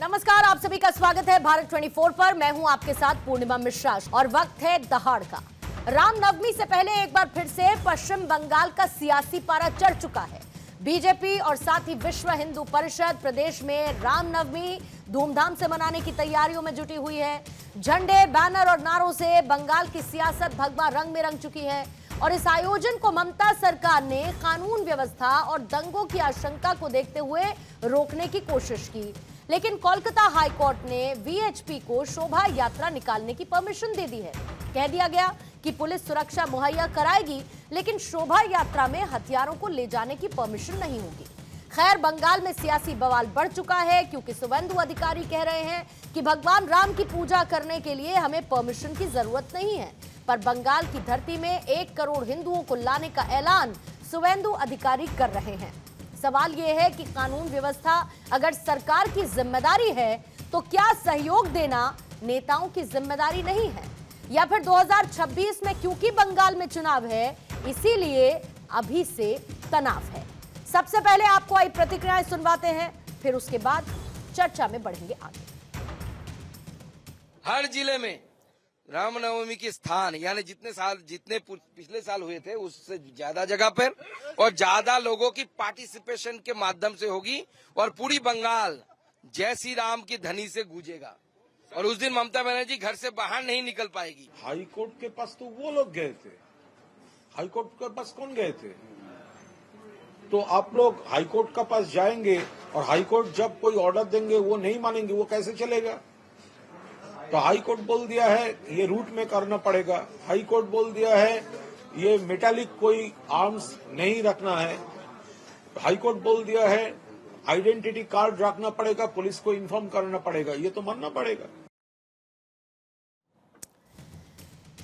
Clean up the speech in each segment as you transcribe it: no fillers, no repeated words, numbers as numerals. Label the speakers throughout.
Speaker 1: नमस्कार, आप सभी का स्वागत है भारत 24 पर। मैं हूं आपके साथ पूर्णिमा मिश्रा और वक्त है दहाड़ का। रामनवमी से पहले एक बार फिर से पश्चिम बंगाल का सियासी पारा चढ़ चुका है। बीजेपी और साथ ही विश्व हिंदू परिषद प्रदेश में रामनवमी धूमधाम से मनाने की तैयारियों में जुटी हुई है। झंडे, बैनर और नारों से बंगाल की सियासत भगवा रंग में रंग चुकी है और इस आयोजन को ममता सरकार ने कानून व्यवस्था और दंगों की आशंका को देखते हुए रोकने की कोशिश की, लेकिन कोलकाता हाई कोर्ट ने वीएचपी को शोभा यात्रा निकालने की परमिशन दे दी है। कह दिया गया कि पुलिस सुरक्षा मुहैया कराएगी, लेकिन शोभा यात्रा में हथियारों को ले जाने की परमिशन नहीं होगी। खैर, बंगाल में सियासी बवाल बढ़ चुका है क्योंकि शुभेंदु अधिकारी कह रहे हैं कि भगवान राम की पूजा करने के लिए हमें परमिशन की जरूरत नहीं है, पर बंगाल की धरती में 1 करोड़ हिंदुओं को लाने का ऐलान शुभेंदु अधिकारी कर रहे हैं। सवाल यह है कि कानून व्यवस्था अगर सरकार की जिम्मेदारी है तो क्या सहयोग देना नेताओं की जिम्मेदारी नहीं है, या फिर 2026 में क्योंकि बंगाल में चुनाव है इसीलिए अभी से तनाव है। सबसे पहले आपको आई प्रतिक्रियाएं सुनवाते हैं, फिर उसके बाद चर्चा में बढ़ेंगे आगे।
Speaker 2: हर जिले में रामनवमी के स्थान यानी जितने पिछले साल हुए थे उससे ज्यादा जगह पर और ज्यादा लोगों की पार्टिसिपेशन के माध्यम से होगी और पूरी बंगाल जय श्री राम की ध्वनि से गूंजेगा। और उस दिन ममता बनर्जी घर से बाहर नहीं निकल पाएगी।
Speaker 3: हाई कोर्ट के पास तो वो लोग गए थे, हाई कोर्ट के पास कौन गए थे? तो आप लोग हाई कोर्ट के पास जाएंगे और हाई कोर्ट जब कोई ऑर्डर देंगे वो नहीं मानेंगे, वो कैसे चलेगा? तो हाई कोर्ट बोल दिया है ये रूट में करना पड़ेगा, हाई कोर्ट बोल दिया है ये मेटालिक कोई आर्म्स नहीं रखना है, हाई कोर्ट बोल दिया है आइडेंटिटी कार्ड रखना पड़ेगा, पुलिस को इन्फॉर्म करना पड़ेगा, ये तो मानना पड़ेगा।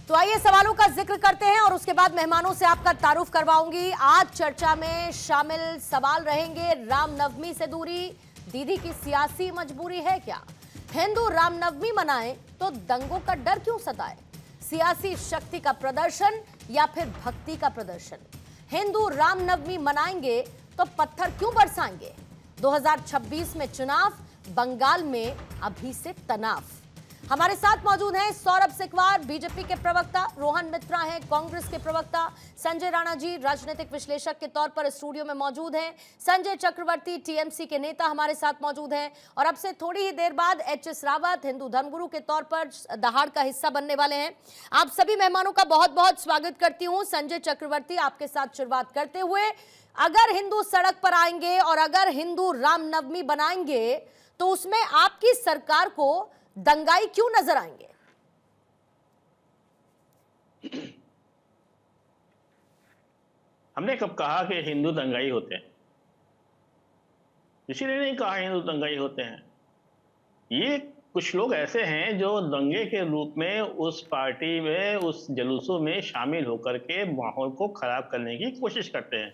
Speaker 1: तो आइए सवालों का जिक्र करते हैं और उसके बाद मेहमानों से आपका तारुफ करवाऊंगी। आज चर्चा में शामिल सवाल रहेंगे, रामनवमी से दूरी, दीदी की सियासी मजबूरी है क्या, हिंदू रामनवमी मनाएं तो दंगों का डर क्यों सताए, सियासी शक्ति का प्रदर्शन या फिर भक्ति का प्रदर्शन, हिंदू रामनवमी मनाएंगे तो पत्थर क्यों बरसाएंगे, 2026 में चुनाव, बंगाल में अभी से तनाव। हमारे साथ मौजूद हैं सौरभ सिकवार, बीजेपी के प्रवक्ता, रोहन मित्रा हैं कांग्रेस के प्रवक्ता, संजय राणा जी राजनीतिक विश्लेषक के तौर पर स्टूडियो में मौजूद हैं, संजय चक्रवर्ती टीएमसी के नेता हमारे साथ मौजूद हैं और अब से थोड़ी ही देर बाद एचएस रावत हिंदू धर्मगुरु के तौर पर दहाड़ का हिस्सा बनने वाले हैं। आप सभी मेहमानों का बहुत बहुत स्वागत करती हूँ। संजय चक्रवर्ती, आपके साथ शुरुआत करते हुए, अगर हिंदू सड़क पर आएंगे और अगर हिंदू रामनवमी बनाएंगे तो उसमें आपकी सरकार को दंगाई क्यों नजर आएंगे?
Speaker 4: हमने कब कहा कि हिंदू दंगाई होते हैं? इसीलिए नहीं कहा हिंदू दंगाई होते हैं। ये कुछ लोग ऐसे हैं जो दंगे के रूप में उस पार्टी में, उस जुलूसों में शामिल होकर के माहौल को खराब करने की कोशिश करते हैं।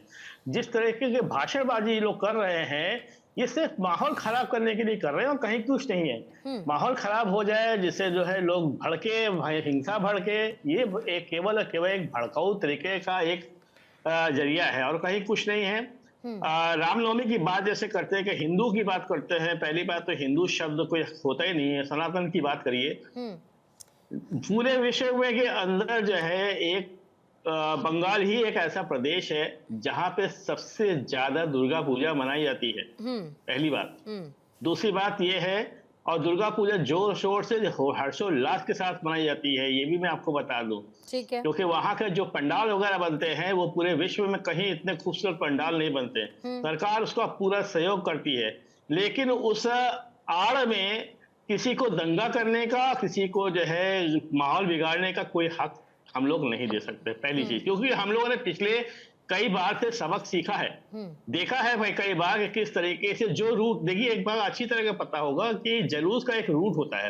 Speaker 4: जिस तरीके के भाषणबाजी ये लोग कर रहे हैं ये सिर्फ माहौल खराब करने के लिए कर रहे हैं और कहीं कुछ नहीं है। माहौल खराब हो जाए जिससे जो है लोग भड़के, हिंसा भड़के, ये एक केवल एक भड़काऊ तरीके का एक जरिया है और कहीं कुछ नहीं है। रामनवमी की बात जैसे करते हैं कि हिंदू की बात करते हैं, पहली बात तो हिंदू शब्द कोई होता ही नहीं है, सनातन की बात करिए। पूरे विश्व में के अंदर जो है एक बंगाल ही एक ऐसा प्रदेश है जहां पे सबसे ज्यादा दुर्गा पूजा मनाई जाती है, पहली बात। दूसरी बात यह है, और दुर्गा पूजा जोर शोर से हर्षोल्लास के साथ मनाई जाती है, ये भी मैं आपको बता दूं। ठीक है। क्योंकि वहां के जो पंडाल वगैरह बनते हैं वो पूरे विश्व में कहीं इतने खूबसूरत पंडाल नहीं बनते। सरकार उसका पूरा सहयोग करती है, लेकिन उस आड़ में किसी को दंगा करने का, किसी को जो है माहौल बिगाड़ने का कोई हक हम लोग नहीं दे सकते, पहली चीज। क्योंकि हम लोगों ने पिछले कई बार से सबक सीखा है, देखा है भाई कई बार कि किस तरीके से जो रूट, देखिए एक बार अच्छी तरह का पता होगा कि जुलूस का एक रूट होता है,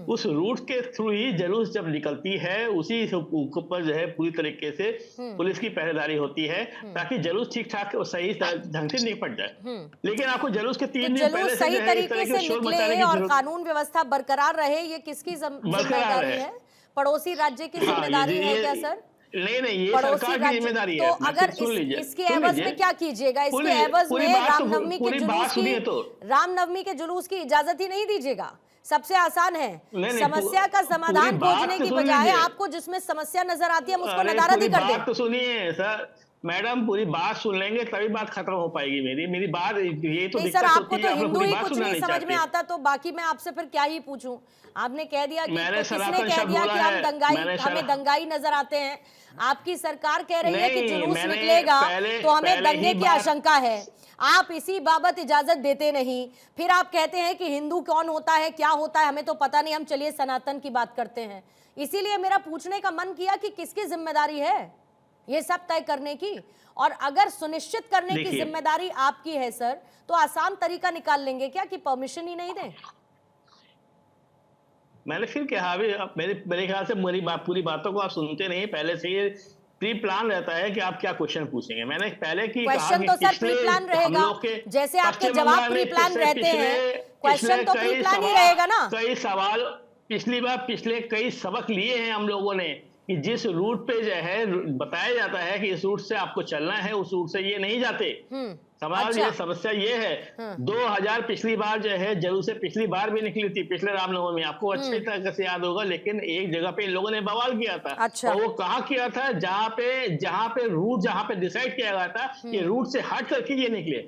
Speaker 4: उस रूट के थ्रू ही जुलूस जब निकलती है उसी ऊपर जो है पूरी तरीके से पुलिस की पहरेदारी होती है ताकि जुलूस ठीक ठाक और सही ढंग से निपट जाए। लेकिन आपको जुलूस के 3 दिन पहले
Speaker 1: सही तरीके से निकले और कानून व्यवस्था बरकरार रहे, ये किसकी जिम्मेदारी है? पड़ोसी राज्य की जिम्मेदारी है क्या सर?
Speaker 4: नहीं, ये
Speaker 1: पड़ोसी
Speaker 4: सरकार की
Speaker 1: राज्य।
Speaker 4: जिम्मेदारी
Speaker 1: तो
Speaker 4: है।
Speaker 1: अगर
Speaker 4: सुन लीजिए,
Speaker 1: इसके
Speaker 4: सुन
Speaker 1: एवज
Speaker 4: लीजिए।
Speaker 1: में क्या कीजिएगा? इसके
Speaker 4: पूरी
Speaker 1: एवज
Speaker 4: पूरी
Speaker 1: में
Speaker 4: बात तो
Speaker 1: रामनवमी के
Speaker 4: पूरी बात
Speaker 1: जुलूस की,
Speaker 4: सुनिए तो।
Speaker 1: रामनवमी के जुलूस की इजाजत ही नहीं दीजिएगा? सबसे आसान है,
Speaker 4: नहीं,
Speaker 1: समस्या का
Speaker 4: पूरी
Speaker 1: समाधान
Speaker 4: बात
Speaker 1: खोजने
Speaker 4: तो
Speaker 1: की
Speaker 4: सुन
Speaker 1: बजाय
Speaker 4: लीजिए।
Speaker 1: आपको जिसमें समस्या नजर आती है हम उसको
Speaker 4: अरे
Speaker 1: नदारदी
Speaker 4: पूरी
Speaker 1: कर दें।
Speaker 4: बात तो सुनिए सर, मैडम पूरी बात सुन लेंगे तभी बात खत्म हो पाएगी। मेरी बात ये तो
Speaker 1: नहीं सर,
Speaker 4: दिक्कत
Speaker 1: आपको
Speaker 4: होती
Speaker 1: तो
Speaker 4: है, आप लोग
Speaker 1: हिंदू
Speaker 4: पूरी
Speaker 1: ही
Speaker 4: बात
Speaker 1: कुछ
Speaker 4: सुनना
Speaker 1: नहीं
Speaker 4: नहीं
Speaker 1: समझ में
Speaker 4: चाहते।
Speaker 1: आता, तो बाकी मैं आपसे फिर क्या ही पूछूं? आपने कह दिया कि
Speaker 4: मैंने
Speaker 1: किसने
Speaker 4: सनातन
Speaker 1: कह
Speaker 4: शब्द
Speaker 1: दिया
Speaker 4: बोला
Speaker 1: कि हम
Speaker 4: है,
Speaker 1: दंगाई,
Speaker 4: मैंने
Speaker 1: हमें दंगाई नजर आते हैं? आपकी सरकार कह रही है कि
Speaker 4: नहीं,
Speaker 1: जुलूस
Speaker 4: मैंने
Speaker 1: निकलेगा
Speaker 4: पहले
Speaker 1: तो हमें
Speaker 4: पहले
Speaker 1: दंगे
Speaker 4: ही
Speaker 1: की
Speaker 4: बात
Speaker 1: आशंका है। आप इसी बाबत इजाजत देते नहीं, फिर आप कहते हैं कि हिंदू कौन होता है, क्या होता है, हमें तो पता नहीं, हम चलिए सनातन की बात करते हैं। इसीलिए मेरा पूछने का मन किया कि किसकी जिम्मेदारी है ये सब तय करने की, और अगर सुनिश्चित करने की
Speaker 4: देखिए,
Speaker 1: जिम्मेदारी आपकी है सर, तो आसान तरीका निकाल लेंगे क्या कि परमिशन ही नहीं दें?
Speaker 4: मैंने फिर कहा अभी मेरे ख्याल से पूरी बातों को आप सुनते नहीं, पहले से ये प्री प्लान रहता है कि आप क्या क्वेश्चन पूछेंगे। मैंने पहले की कहा
Speaker 1: क्वेश्चन
Speaker 4: कि
Speaker 1: तो सर प्री
Speaker 4: पिछले
Speaker 1: प्लान
Speaker 4: हम
Speaker 1: रहेगा,
Speaker 4: लोग के
Speaker 1: जैसे आपके
Speaker 4: पश्चिम
Speaker 1: जवाब
Speaker 4: बंगाल
Speaker 1: प्री
Speaker 4: में
Speaker 1: प्लान रहते हैं, क्वेश्चन तो प्री प्लान ही रहेगा ना।
Speaker 4: कई सवाल पिछले कई सबक लिए हैं हम लोगों ने कि जिस रूट पे जो है बताया जाता है कि इस रूट से आपको चलना है, उस रूट से ये नहीं जाते। सवाल
Speaker 1: अच्छा।
Speaker 4: ये समस्या ये है, 2000 पिछली बार जो है जरूर से पिछली बार भी निकली थी, पिछले रामनवमी में, आपको अच्छी तरह से याद होगा। लेकिन एक जगह पे इन लोगों ने बवाल किया था।
Speaker 1: अच्छा।
Speaker 4: और वो कहाँ किया था? जहाँ पे डिसाइड किया गया था कि रूट से हट करके ये निकले।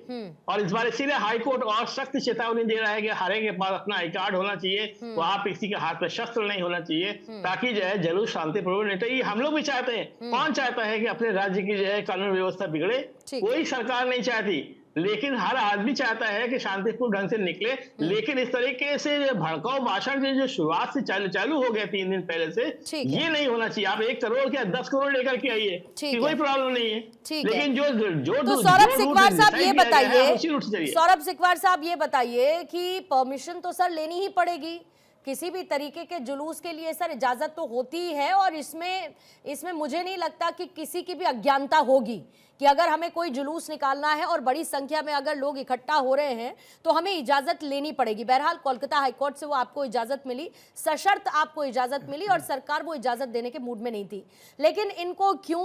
Speaker 4: और इस बार इसीलिए हाईकोर्ट और सख्त चेतावनी दे रहा है कि हर एक के पास अपना आई कार्ड होना चाहिए, वहां पे किसी के हाथ में शस्त्र नहीं होना चाहिए, ताकि जो है जुलूस शांतिपूर्वक निकले। ये हम लोग भी चाहते हैं। कौन चाहता है कि अपने राज्य की जो है कानून व्यवस्था बिगड़े? कोई सरकार नहीं चाहती, लेकिन हर आदमी चाहता है कि शांतिपूर्ण ढंग से निकले। लेकिन इस तरीके से भड़काऊ भाषण जो शुरुआत से चालू हो गया 3 दिन पहले से, ये नहीं होना चाहिए। आप 1 करोड़ क्या 10 करोड़ लेकर के आइए, कोई प्रॉब्लम नहीं है। लेकिन
Speaker 1: तो सौरभ सिकवार साहब ये बताइए, सौरभ सिकवार साहब ये बताइए कि परमिशन तो सर लेनी ही पड़ेगी किसी भी तरीके के जुलूस के लिए सर, इजाजत तो होती ही है, और इसमें मुझे नहीं लगता कि किसी की भी अज्ञानता होगी कि अगर हमें कोई जुलूस निकालना है और बड़ी संख्या में अगर लोग इकट्ठा हो रहे हैं तो हमें इजाजत लेनी पड़ेगी। बहरहाल कोलकाता हाईकोर्ट से वो आपको इजाजत मिली, सशर्त आपको इजाजत मिली, और सरकार वो इजाजत देने के मूड में नहीं थी। लेकिन इनको क्यों,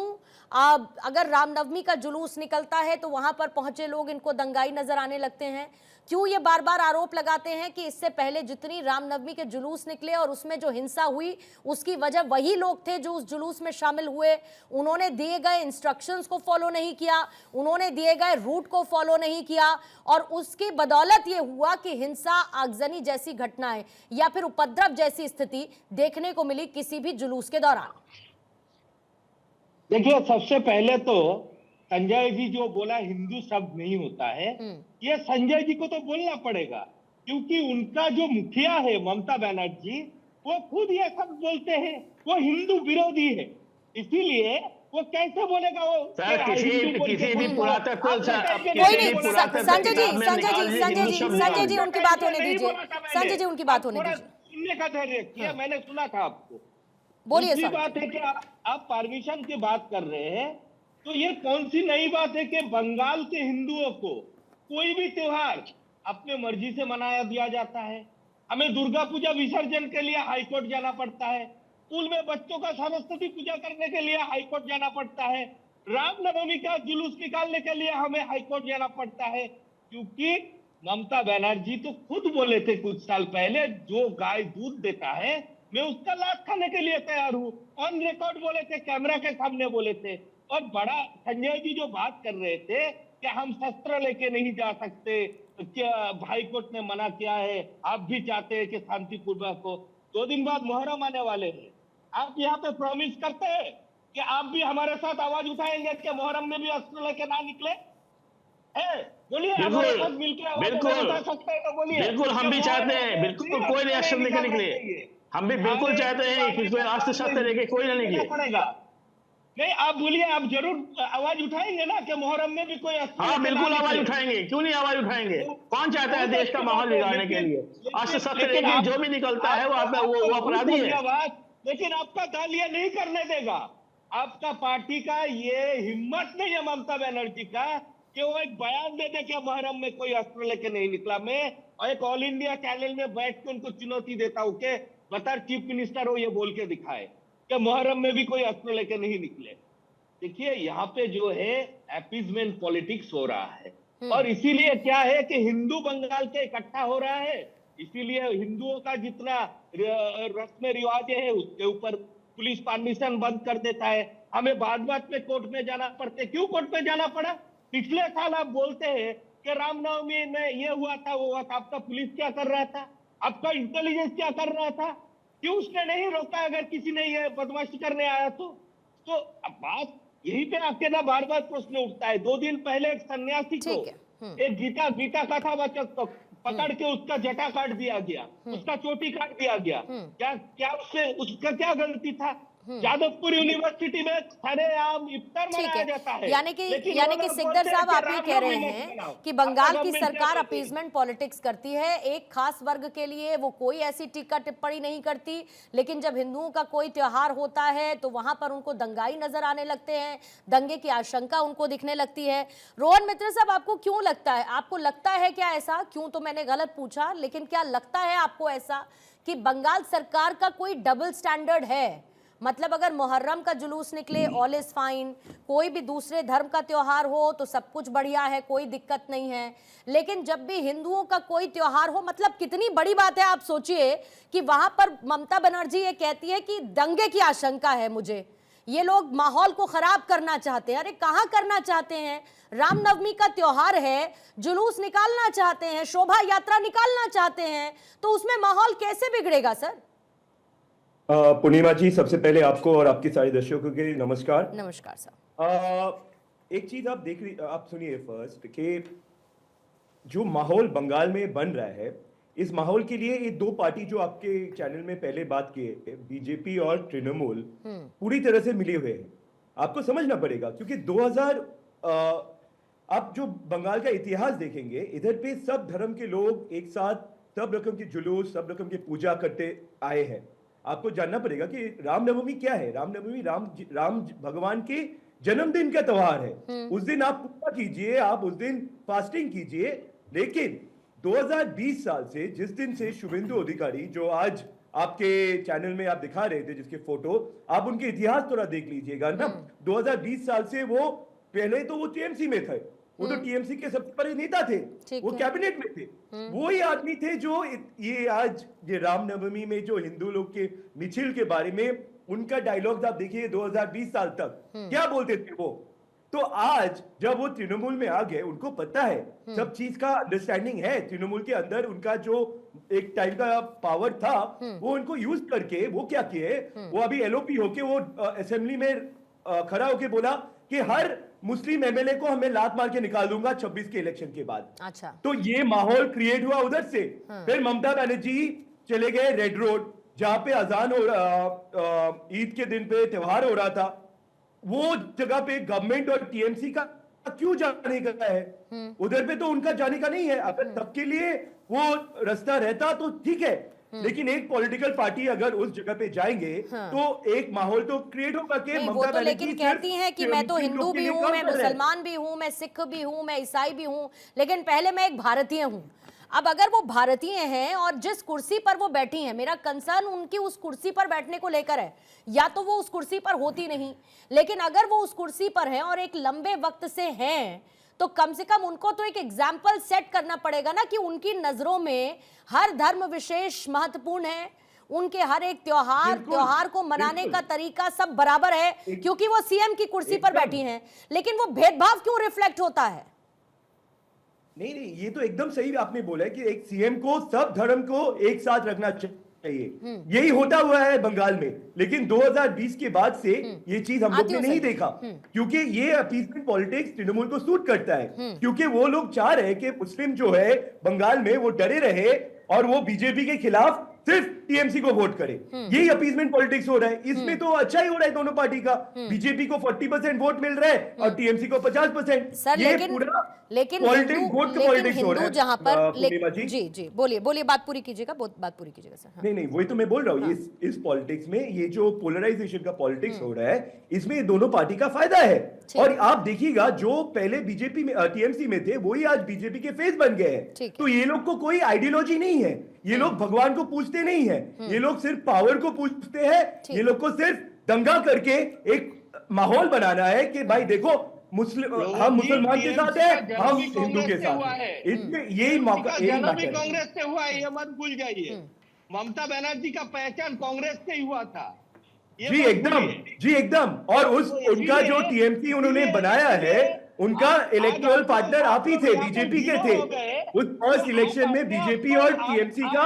Speaker 1: अगर रामनवमी का जुलूस निकलता है तो वहां पर पहुंचे लोग इनको दंगाई नजर आने लगते हैं? क्यों ये बार बार आरोप लगाते हैं कि इससे पहले जितनी रामनवमी के जुलूस निकले और उसमें जो हिंसा हुई उसकी वजह वही लोग थे जो उस जुलूस में शामिल हुए, उन्होंने दिए गए इंस्ट्रक्शंस को फॉलो नहीं किया, उन्होंने दिए गए रूट को फॉलो नहीं किया, और उसकी बदौलत ये हुआ कि हिंसा, आगजनी जैसी घटनाएं या फिर उपद्रव जैसी स्थिति देखने को मिली किसी भी जुलूस के दौरान।
Speaker 5: देखिए, सबसे पहले तो संजय जी जो बोला हिंदू शब्द नहीं होता है, ये संजय जी को तो बोलना पड़ेगा, क्योंकि उनका जो मुखिया है ममता बनर्जी, वो खुद ये शब्द बोलते हैं, वो हिंदू विरोधी है। इसीलिए वो कैसे बोलेगा? वो
Speaker 4: सर किसी भी पुरातत्व
Speaker 1: कोई नहीं, संजय जी उनकी बात होने दीजिए, संजय जी उनकी बात होने दीजिए।
Speaker 5: सुनने का धैर्य किया, मैंने सुना था आपको।
Speaker 1: बोलिए
Speaker 5: दूसरी
Speaker 1: सर।
Speaker 5: बात है कि आप परमिशन की बात कर रहे हैं, तो ये कौन सी नई बात है कि बंगाल के हिंदुओं को कोई भी त्योहार अपने मर्जी से मनाया दिया जाता है? हमें दुर्गा पूजा विसर्जन के लिए हाईकोर्ट जाना पड़ता है, स्कूल में बच्चों का सरस्वती पूजा करने के लिए हाईकोर्ट जाना पड़ता है, रामनवमी का जुलूस निकालने के लिए हमें हाईकोर्ट जाना पड़ता है, क्योंकि ममता बनर्जी तो खुद बोले थे कुछ साल पहले, जो गाय दूध देता है मैं उसका लात खाने के लिए तैयार हूं। ऑन रिकॉर्ड बोले थे, कैमरा के सामने बोले थे। और बड़ा संजय जी जो बात कर रहे थे कि हम शस्त्र लेके नहीं जा सकते, क्या हाईकोर्ट ने मना किया है, आप भी चाहते हैं कि शांतिपूर्वक हो। 2 दिन बाद मुहर्रम आने वाले हैं, आप यहाँ पे प्रॉमिस करते हैं कि आप भी हमारे साथ आवाज उठाएंगे कि मुहर्रम में भी अस्त्र लेके ना निकले? बोलिए, हमारे साथ मिलकर आवाज उठा सकते हैं तो बोलिए।
Speaker 4: बिल्कुल हम भी चाहते हैं, बिल्कुल कोई नहीं अस्त्र लेके निकले, हम भी बिल्कुल चाहते हैं कि कोई अस्त्र शस्त्र लेके कोई ना निकले।
Speaker 5: पड़ेगा नहीं, आप बोलिए, आप जरूर आवाज उठाएंगे ना कि मुहर्रम में भी कोई अस्त्र?
Speaker 4: हाँ बिल्कुल आवाज उठाएंगे, क्यों नहीं आवाज उठाएंगे। कौन चाहता है देश का माहौल बिगाड़ने के लिए? अस्त्र शस्त्र लेके जो भी निकलता है वो अपराधी है।
Speaker 5: लेकिन आपका दल ये नहीं करने देगा। आपका पार्टी का ये हिम्मत नहीं है ममता बनर्जी का कि वो एक बयान दे दे कि मुहर्रम में कोई अस्त्र लेके नहीं निकला। मैं एक ऑल इंडिया चैनल में बैठ के उनको चुनौती देता हूँ कि बता चीफ मिनिस्टर हो ये बोल के दिखाए। कि मुहर्रम में भी कोई अस्त्र लेके नहीं निकले। देखिए यहाँ पे जो है अपीजमेंट पॉलिटिक्स हो रहा है, और इसीलिए क्या है कि हिंदू बंगाल के इकट्ठा हो रहा है, इसीलिए हिंदुओं का जितना रस्म रिवाज है उसके ऊपर पुलिस परमिशन बंद कर देता है। हमें बाद में कोर्ट में जाना पड़ता है। क्यों कोर्ट में जाना पड़ा? पिछले साल आप बोलते हैं कि रामनवमी में ये हुआ था वो हुआ था, आपका पुलिस क्या कर रहा था, आपका इंटेलिजेंस क्या कर रहा था? क्यों उसने नहीं रोका अगर किसी ने ये बदमाशी करने आया तो? अब बात यही पे आके ना बार बार प्रश्न उठता है। 2 दिन पहले एक सन्यासी को एक गीता कथावाचक को पकड़ के उसका जटा काट दिया गया, उसका चोटी काट दिया गया। क्या उसका क्या गलती था? जादवपुर यूनिवर्सिटी में सरेआम इफ्तार मनाया जाता है।
Speaker 1: यानी कि सिकदर साहब आप ये कह रहे हैं कि बंगाल की सरकार अपीजमेंट पॉलिटिक्स करती है, एक खास वर्ग के लिए वो कोई ऐसी टीका टिप्पणी नहीं करती, लेकिन जब हिंदुओं का कोई त्योहार होता है तो वहां पर उनको दंगाई नजर आने लगते हैं, दंगे की आशंका उनको दिखने लगती है। रोहन मित्र साहब, आपको क्यों लगता है, आपको लगता है क्या ऐसा, क्यों तो मैंने गलत पूछा, लेकिन क्या लगता है आपको ऐसा कि बंगाल सरकार का कोई डबल स्टैंडर्ड है? मतलब अगर मुहर्रम का जुलूस निकले ऑल इज फाइन, कोई भी दूसरे धर्म का त्योहार हो तो सब कुछ बढ़िया है, कोई दिक्कत नहीं है, लेकिन जब भी हिंदुओं का कोई त्योहार हो, मतलब कितनी बड़ी बात है। आप सोचिए कि वहां पर ममता बनर्जी ये कहती है कि दंगे की आशंका है मुझे, ये लोग माहौल को खराब करना चाहते हैं। अरे कहाँ करना चाहते हैं? रामनवमी का त्योहार है, जुलूस निकालना चाहते हैं, शोभा यात्रा निकालना चाहते हैं, तो उसमें माहौल कैसे बिगड़ेगा सर?
Speaker 6: पूर्णिमा जी, सबसे पहले आपको और आपके सारे दर्शकों के नमस्कार।
Speaker 1: नमस्कार सर।
Speaker 6: एक चीज आप सुनिए फर्स्ट कि जो माहौल बंगाल में बन रहा है, इस माहौल के लिए ये 2 पार्टी जो आपके चैनल में पहले बात किए, बीजेपी और तृणमूल, पूरी तरह से मिले हुए हैं। आपको समझना पड़ेगा क्योंकि 2000 आप जो बंगाल का इतिहास देखेंगे, इधर पे सब धर्म के लोग एक साथ सब रकम के जुलूस, सब रकम की पूजा करते आए हैं। आपको जानना पड़ेगा कि रामनवमी क्या है। रामनवमी राम भगवान के जन्मदिन का त्योहार है। उस दिन आप पूजा कीजिए, आप उस दिन फास्टिंग कीजिए, लेकिन 2020 साल से, जिस दिन से शुभेंदु अधिकारी, जो आज आपके चैनल में आप दिखा रहे थे जिसके फोटो, आप उनके इतिहास थोड़ा देख लीजिएगा ना। 2020 साल से वो पहले तो वो टीएमसी में थे, वो तो टीएमसी के सबसे बड़े नेता थे, वो कैबिनेट में थे, वो ही आदमी थे जो ये आज ये रामनवमी में जो हिंदू लोग के मिছিল के बारे में उनका डायलॉग आप देखिए 2020 साल तक क्या बोलते थे वो। तो आज जब वो तृणमूल में आ गए, उनको पता है, सब चीज का अंडरस्टैंडिंग है, तृणमूल के अंदर उनका जो एक टाइम का पावर था वो उनको यूज करके वो क्या किए, वो अभी एलओपी होके वो असेंबली में खड़ा होके बोला कि हर मुस्लिम एमएलए को हमें लात मार के निकाल दूंगा 26 के इलेक्शन के बाद।
Speaker 1: अच्छा, तो
Speaker 6: ये माहौल क्रिएट हुआ उधर से। फिर ममता बनर्जी चले गए रेड रोड, जहां पे अजान हो ईद के दिन पे त्योहार हो रहा था, वो जगह पे गवर्नमेंट और टीएमसी का क्यों जाने का है? उधर पे तो उनका जाने का नहीं है। अगर सबके लिए वो रास्ता रहता तो ठीक है, लेकिन एक पॉलिटिकल पार्टी अगर उस जगह पे जाएंगे तो एक माहौल तो क्रिएट होगा कि
Speaker 1: वो तो लेकिन कहती हैं कि मैं तो हिंदू भी हूँ, मैं मुसलमान भी हूँ, मैं सिख भी हूँ, मैं ईसाई भी हूँ, लेकिन पहले मैं एक भारतीय हूँ। अब अगर वो भारतीय हैं और जिस कुर्सी पर वो बैठी हैं, मेरा कंसर्न उनकी उस कुर्सी पर बैठने को लेकर है, या तो वो उस कुर्सी पर होती नहीं, लेकिन अगर वो उस कुर्सी पर हैं और एक लंबे वक्त से हैं, तो कम से कम उनको तो एक एग्जाम्पल सेट करना पड़ेगा ना कि उनकी नजरों में हर धर्म विशेष महत्वपूर्ण है, उनके हर एक त्योहार को मनाने का तरीका सब बराबर है, क्योंकि वो सीएम की कुर्सी पर बैठी हैं। लेकिन वो भेदभाव क्यों रिफ्लेक्ट होता है?
Speaker 6: नहीं, ये तो एकदम सही आपने बोला है कि एक सीएम को सब धर्म को एक साथ रखना चाहिए, यही होता हुआ है बंगाल में। लेकिन 2020 के बाद से ये चीज हम लोग ने नहीं देखा, क्योंकि ये अपीजमेंट पॉलिटिक्स तृणमूल को सूट करता है, क्योंकि वो लोग चाह रहे हैं कि मुस्लिम जो है बंगाल में वो डरे रहे और वो बीजेपी के खिलाफ सिर्फ टीएमसी को वोट करे। यही अपीजमेंट पॉलिटिक्स हो रहा है। इसमें तो अच्छा ही हो रहा है दोनों पार्टी का, बीजेपी को 40% वोट मिल रहा है और टीएमसी को 50%।
Speaker 1: सर,
Speaker 6: ये
Speaker 1: लेकिन हिंदू जहां पर जी बोलिए बात पूरी कीजिएगा, बात पूरी कीजिएगा सर।
Speaker 6: नहीं, वही तो मैं बोल रहा हूँ, इस पॉलिटिक्स में ये जो पोलराइजेशन का पॉलिटिक्स हो रहा है, इसमें दोनों पार्टी का फायदा है। और आप देखिएगा जो पहले बीजेपी में टीएमसी में थे वही आज बीजेपी के फेस बन गए हैं। तो ये लोग को कोई आइडियोलॉजी नहीं है, ये लोग भगवान को पूछते नहीं है, ये लोग सिर्फ पावर को पूछते हैं, ये लोग को सिर्फ दंगा करके एक माहौल बनाना है कि भाई देखो मुस्लिम, हम मुसलमान के साथ है, हम हिंदू के साथ है। इसमें यही मौका, यही
Speaker 5: जन्म भी
Speaker 6: मैटर है।
Speaker 5: कांग्रेस से हुआ है, ये मत भूल जाइए। ममता बनर्जी का पहचान कांग्रेस से ही हुआ था, ये
Speaker 6: जी
Speaker 5: मत
Speaker 6: एकदम,
Speaker 5: भूलिए।
Speaker 6: जी एकदम। और उस
Speaker 5: तो
Speaker 6: उनका जो
Speaker 5: इसीलिए-
Speaker 6: टीएमसी उन्होंने बनाया है, उनका इलेक्टोरल पार्टनर आप ही थे, बीजेपी के थे। उस फर्स्ट इलेक्शन में बीजेपी और टीएमसी का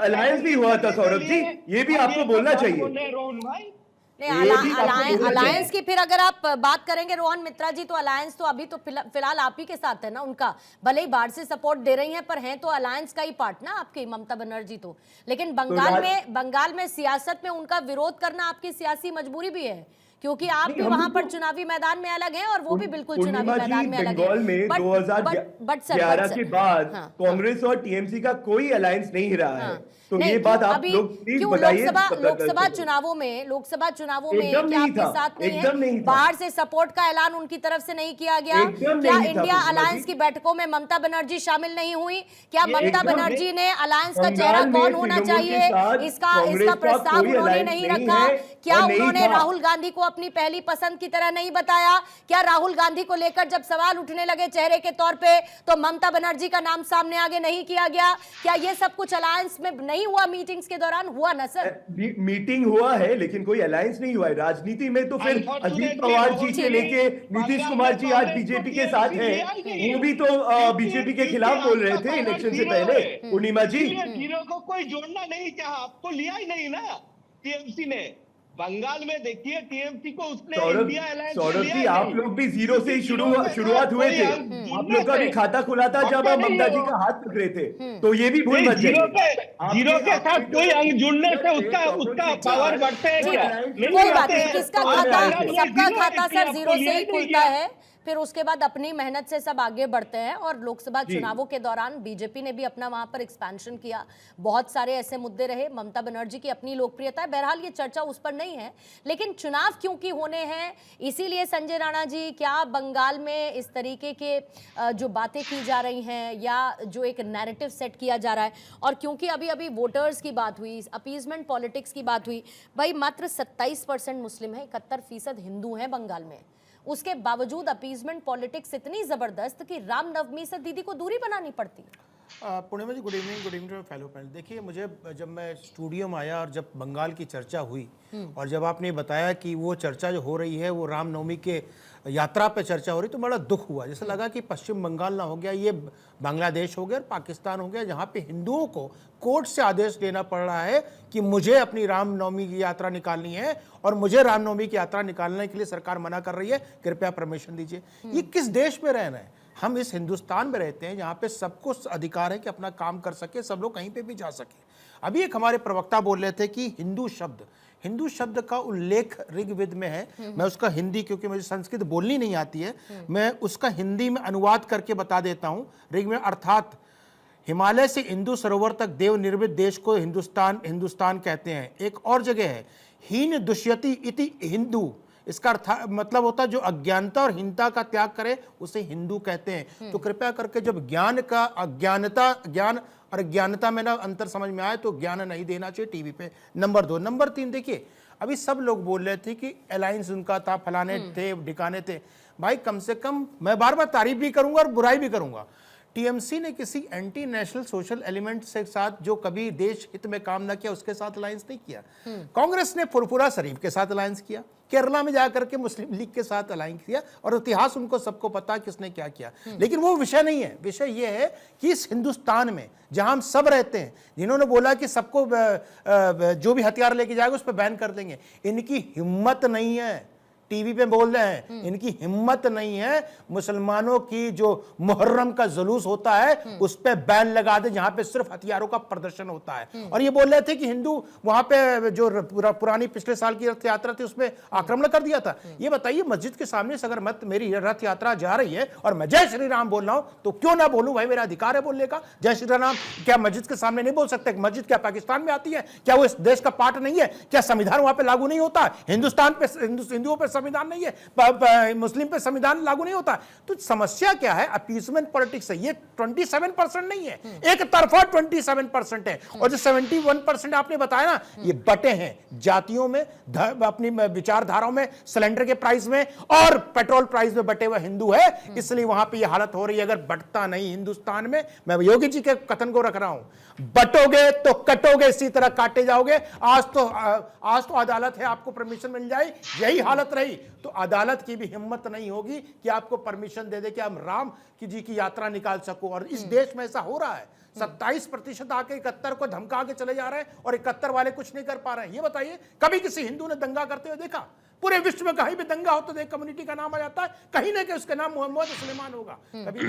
Speaker 6: अलायंस भी हुआ था सौरभ जी, ये भी आपको बोलना चाहिए।
Speaker 5: रोहन भाई,
Speaker 1: नहीं,
Speaker 6: ये भी आपको बोलना
Speaker 1: अलायंस
Speaker 6: चाहिए।
Speaker 1: की फिर अगर आप बात करेंगे रोहन मित्रा जी, तो अलायंस तो अभी तो फिलहाल आप ही के साथ है ना उनका, भले ही बाहर से सपोर्ट दे रही हैं पर हैं तो अलायंस का ही पार्ट ना आपकी ममता बनर्जी तो। लेकिन बंगाल में सियासत में उनका विरोध करना आपकी सियासी मजबूरी भी है, क्योंकि आप भी वहां पर चुनावी मैदान में अलग हैं और वो भी बिल्कुल चुनावी मैदान में अलग
Speaker 6: बंगाल में
Speaker 1: है।
Speaker 6: 2011 के बाद कांग्रेस और टीएमसी का कोई अलायंस नहीं रहा है। तो ये बात आप लोग प्लीज बताइए।
Speaker 1: लोकसभा चुनावों में क्या आपके साथ नहीं है? बाहर से सपोर्ट का ऐलान उनकी तरफ से नहीं किया गया? क्या इंडिया अलायंस की बैठकों में ममता बनर्जी शामिल नहीं हुई? क्या ममता बनर्जी ने अलायंस का चेहरा कौन होना चाहिए इसका प्रस्ताव उन्होंने नहीं रखा? क्या उन्होंने राहुल गांधी को अपनी पहली पसंद की तरह नहीं बताया? क्या राहुल गांधी को लेकर जब सवाल उठने लगे चेहरे के तौर पे तो ममता बनर्जी का नाम सामने आगे नहीं किया गया? क्या ये सब कुछ अलायंस में नहीं हुआ? मीटिंग्स के दौरान हुआ ना सर?
Speaker 6: मीटिंग हुआ है लेकिन कोई अलायंस नहीं हुआ है। राजनीति में तो फिर अजीत पवार जी से लेके नीतीश कुमार जी आज बीजेपी के साथ हैं, वो भी तो बीजेपी के खिलाफ बोल रहे थे इलेक्शन से पहले। पूर्णिमा जी,
Speaker 5: जीरो को कोई जोड़ना नहीं चाहा, आपको लिया ही नहीं ना टीएमसी ने। बंगाल में देखिए टीएमसी को उसने इंडिया अलायंस
Speaker 6: सौरभ जी, आप लोग भी जीरो से ही शुरुआत हुए थे। आप लोग का भी खाता खुला था जब आप ममता जी का हाथ पकड़े थे, तो ये भी भूल मत जाइए।
Speaker 5: जीरो के साथ कोई अंग जुड़ने से उसका पावर बढ़ते है क्या?
Speaker 1: कोई बात नहीं, किसका खाता, सबका खाता सर जीरो से ही खुलता है, फिर उसके बाद अपनी मेहनत से सब आगे बढ़ते हैं। और लोकसभा चुनावों के दौरान बीजेपी ने भी अपना वहां पर एक्सपेंशन किया, बहुत सारे ऐसे मुद्दे रहे। ममता बनर्जी की अपनी लोकप्रियता है, बहरहाल ये चर्चा उस पर नहीं है। लेकिन चुनाव क्योंकि होने हैं, इसीलिए संजय राणा जी, क्या बंगाल में इस तरीके के जो बातें की जा रही हैं या जो एक नैरेटिव सेट किया जा रहा है, और क्योंकि अभी अभी वोटर्स की बात हुई, अपीजमेंट पॉलिटिक्स की बात हुई, भाई मात्र 27% मुस्लिम है, 71% हिंदू हैं बंगाल में। उसके बावजूद अपीजमेंट पॉलिटिक्स इतनी जबरदस्त कि रामनवमी से दीदी को दूरी बनानी पड़ती।
Speaker 7: पूर्णिमा जी, गुड इवनिंग फेलो फ्रेंड। देखिए, मुझे जब मैं स्टूडियो में आया और जब बंगाल की चर्चा हुई और जब आपने बताया कि वो चर्चा जो हो रही है वो रामनवमी के यात्रा पे चर्चा हो रही, तो बड़ा दुख हुआ। जैसे लगा कि पश्चिम बंगाल ना हो गया, ये बांग्लादेश हो गया और पाकिस्तान हो गया, जहाँ पे हिंदुओं को कोर्ट से आदेश लेना पड़ रहा है कि मुझे अपनी रामनवमी की यात्रा निकालनी है और मुझे रामनवमी की यात्रा निकालने के लिए सरकार मना कर रही है, कृपया परमिशन दीजिए। ये किस देश में रहना है? हम इस हिंदुस्तान में रहते हैं जहाँ पे सबको अधिकार है कि अपना काम कर सके, सब लोग कहीं पे भी जा सके। अभी एक हमारे प्रवक्ता बोल रहे थे कि हिंदू शब्द का उल्लेख ऋग्वेद में है। मैं उसका हिंदी, क्योंकि मुझे संस्कृत बोलनी नहीं आती है, मैं उसका हिंदी में अनुवाद करके बता देता हूँ। ऋग्वेद अर्थात हिमालय से हिंदू सरोवर तक देव निर्मित देश को हिंदुस्तान कहते हैं। एक और जगह है, हीन दुष्यति इति हिंदू, इसका अर्थ मतलब होता है जो अज्ञानता और हीनता का त्याग करे उसे हिंदू कहते हैं। तो कृपया करके जब ज्ञान और अज्ञानता में ना अंतर समझ में आए तो ज्ञान नहीं देना चाहिए टीवी पे। नंबर 2। नंबर 3, देखिए अभी सब लोग बोल रहे थे कि अलायंस उनका था, फलाने थे, ठिकाने थे। भाई कम से कम मैं बार बार तारीफ भी करूंगा और बुराई भी करूंगा, टीएमसी ने किसी एंटी नेशनल सोशल एलिमेंट से साथ जो कभी देश हित में काम ना किया उसके साथ अलायंस नहीं किया। कांग्रेस ने फुरफुरा शरीफ के साथ अलायंस किया, केरला में जाकर के मुस्लिम लीग के साथ अलायंस किया, और इतिहास उनको सबको पता किसने क्या किया। लेकिन वो विषय नहीं है। विषय ये है कि इस हिंदुस्तान में जहां हम सब रहते हैं, जिन्होंने बोला कि सबको जो भी हथियार लेके जाएगा उस पर बैन कर देंगे, इनकी हिम्मत नहीं है। टीवी पे बोल रहे हैं, इनकी हिम्मत नहीं है मुसलमानों की जो मुहर्रम का जुलूस होता है उस पे बैन लगा दे, जहां पे सिर्फ हथियारों का प्रदर्शन होता है। और ये बोल रहे थे कि हिंदू वहां पे जो पुरानी पिछले साल की रथ यात्रा थी उसमें आक्रमण कर दिया था। ये बताइए, मस्जिद के सामने से अगर मेरी रथ यात्रा जा रही है और मैं जय श्री राम बोल रहा हूं तो क्यों ना बोलूं? भाई मेरा अधिकार है बोलने का। जय श्री राम क्या मस्जिद के सामने नहीं बोल सकते? मस्जिद क्या पाकिस्तान में आती है? क्या वो इस देश का पार्ट नहीं है? क्या संविधान वहां पे लागू नहीं होता? हिंदुस्तान पे हिंदुओं पे संविधान नहीं है, मुस्लिम पे संविधान लागू नहीं होता। तो समस्या क्या है? अपीसमेंट पॉलिटिक्स है। ये 27% नहीं है, एक तरफा 27% है। और जो 71% आपने बताया ना, ये बटे हैं जातियों में, अपनी विचारधाराओं में, सिलेंडर के प्राइस में और पेट्रोल प्राइस में बटे हुए हिंदू है, इसलिए वहां पे ये हालत हो रही है। अगर बटता नहीं हिंदुस्तान में, मैं योगी जी के कथन को रख रहा हूं, बटोगे तो कटोगे, इसी तरह काटे जाओगे। आज तो अदालत है, आपको परमिशन मिल जाए, यही हालत रही तो अदालत की भी हिम्मत नहीं होगी कि आपको परमिशन दे दे कि हम राम जी की यात्रा निकाल सको। और इस देश में ऐसा हो रहा है, 27% आके 71 को धमका के चले जा रहे हैं और 71 वाले कुछ नहीं कर पा रहे हैं। ये बताइए, कभी किसी हिंदू ने दंगा करते हुए देखा? पूरे विश्व में कहीं भी दंगा हो तो देख कम्युनिटी का नाम आ जाता है, कहीं ना कहीं उसका नाम मोहम्मद सुलेमान होगा। कभी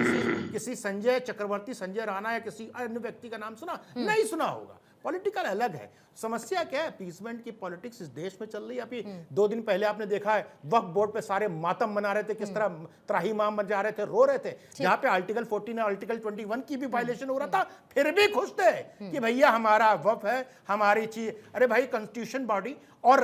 Speaker 7: किसी संजय चक्रवर्ती, संजय राणा या किसी अन्य व्यक्ति का नाम सुना? नहीं सुना होगा। पॉलिटिकल अलग है। समस्या क्या है? पीसमेंट की पॉलिटिक्स इस देश में चल रही है। अभी 2 दिन पहले आपने देखा है, वक्फ बोर्ड पे सारे मातम मना रहे थे, किस तरह त्राहीमाम बजा रहे थे, रो रहे थे। जहां पे आर्टिकल 14 और आर्टिकल 21 की भी वायलेशन हो रहा था, फिर भी खुश थे कि भैया हमारा वक्फ है, हमारी चीज। अरे भाई, कॉन्स्टिट्यूशन बॉडी और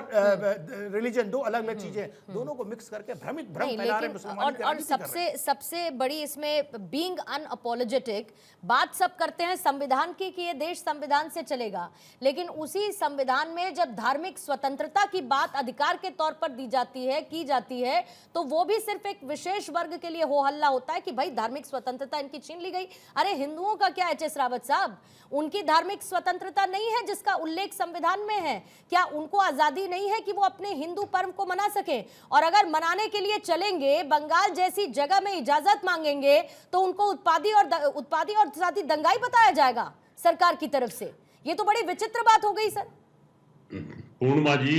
Speaker 7: रिलीजन दो अलग अलग चीजें, दोनों को मिक्स करके भ्रम फैला रहे मुसलमान।
Speaker 1: और सबसे बड़ी इसमें बीइंग अनअपोलोजेटिक बात सब करते हैं संविधान की कि ये देश संविधान से चलेगा, लेकिन उसी संविधान में जब धार्मिक स्वतंत्रता की बात अधिकार के तौर पर दी जाती है, की जाती है, तो वो भी सिर्फ एक विशेष वर्ग के लिए हो हल्ला होता है कि भाई धार्मिक स्वतंत्रता इनकी छीन ली गई। अरे हिंदुओं का क्या है एच.एस. रावत साहब? उनकी धार्मिक स्वतंत्रता नहीं है जिसका उल्लेख संविधान में है? क्या उनको आजादी नहीं है कि वो अपने हिंदू पर्व को मना सके? और अगर मनाने के लिए चलेंगे, बंगाल जैसी जगह में इजाजत मांगेंगे, तो उनको उत्पादी और साथ ही दंगाई बताया जाएगा सरकार की तरफ से। ये तो बड़ी विचित्र बात हो गई सर।
Speaker 8: पूर्णिमा जी,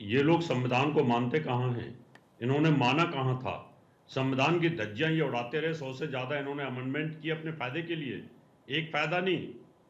Speaker 8: ये लोग संविधान को मानते कहाँ हैं? इन्होंने माना कहाँ था? संविधान की धज्जियां ये उड़ाते रहे। 100 से ज्यादा इन्होंने अमेंडमेंट किए अपने फायदे के लिए, एक फायदा नहीं।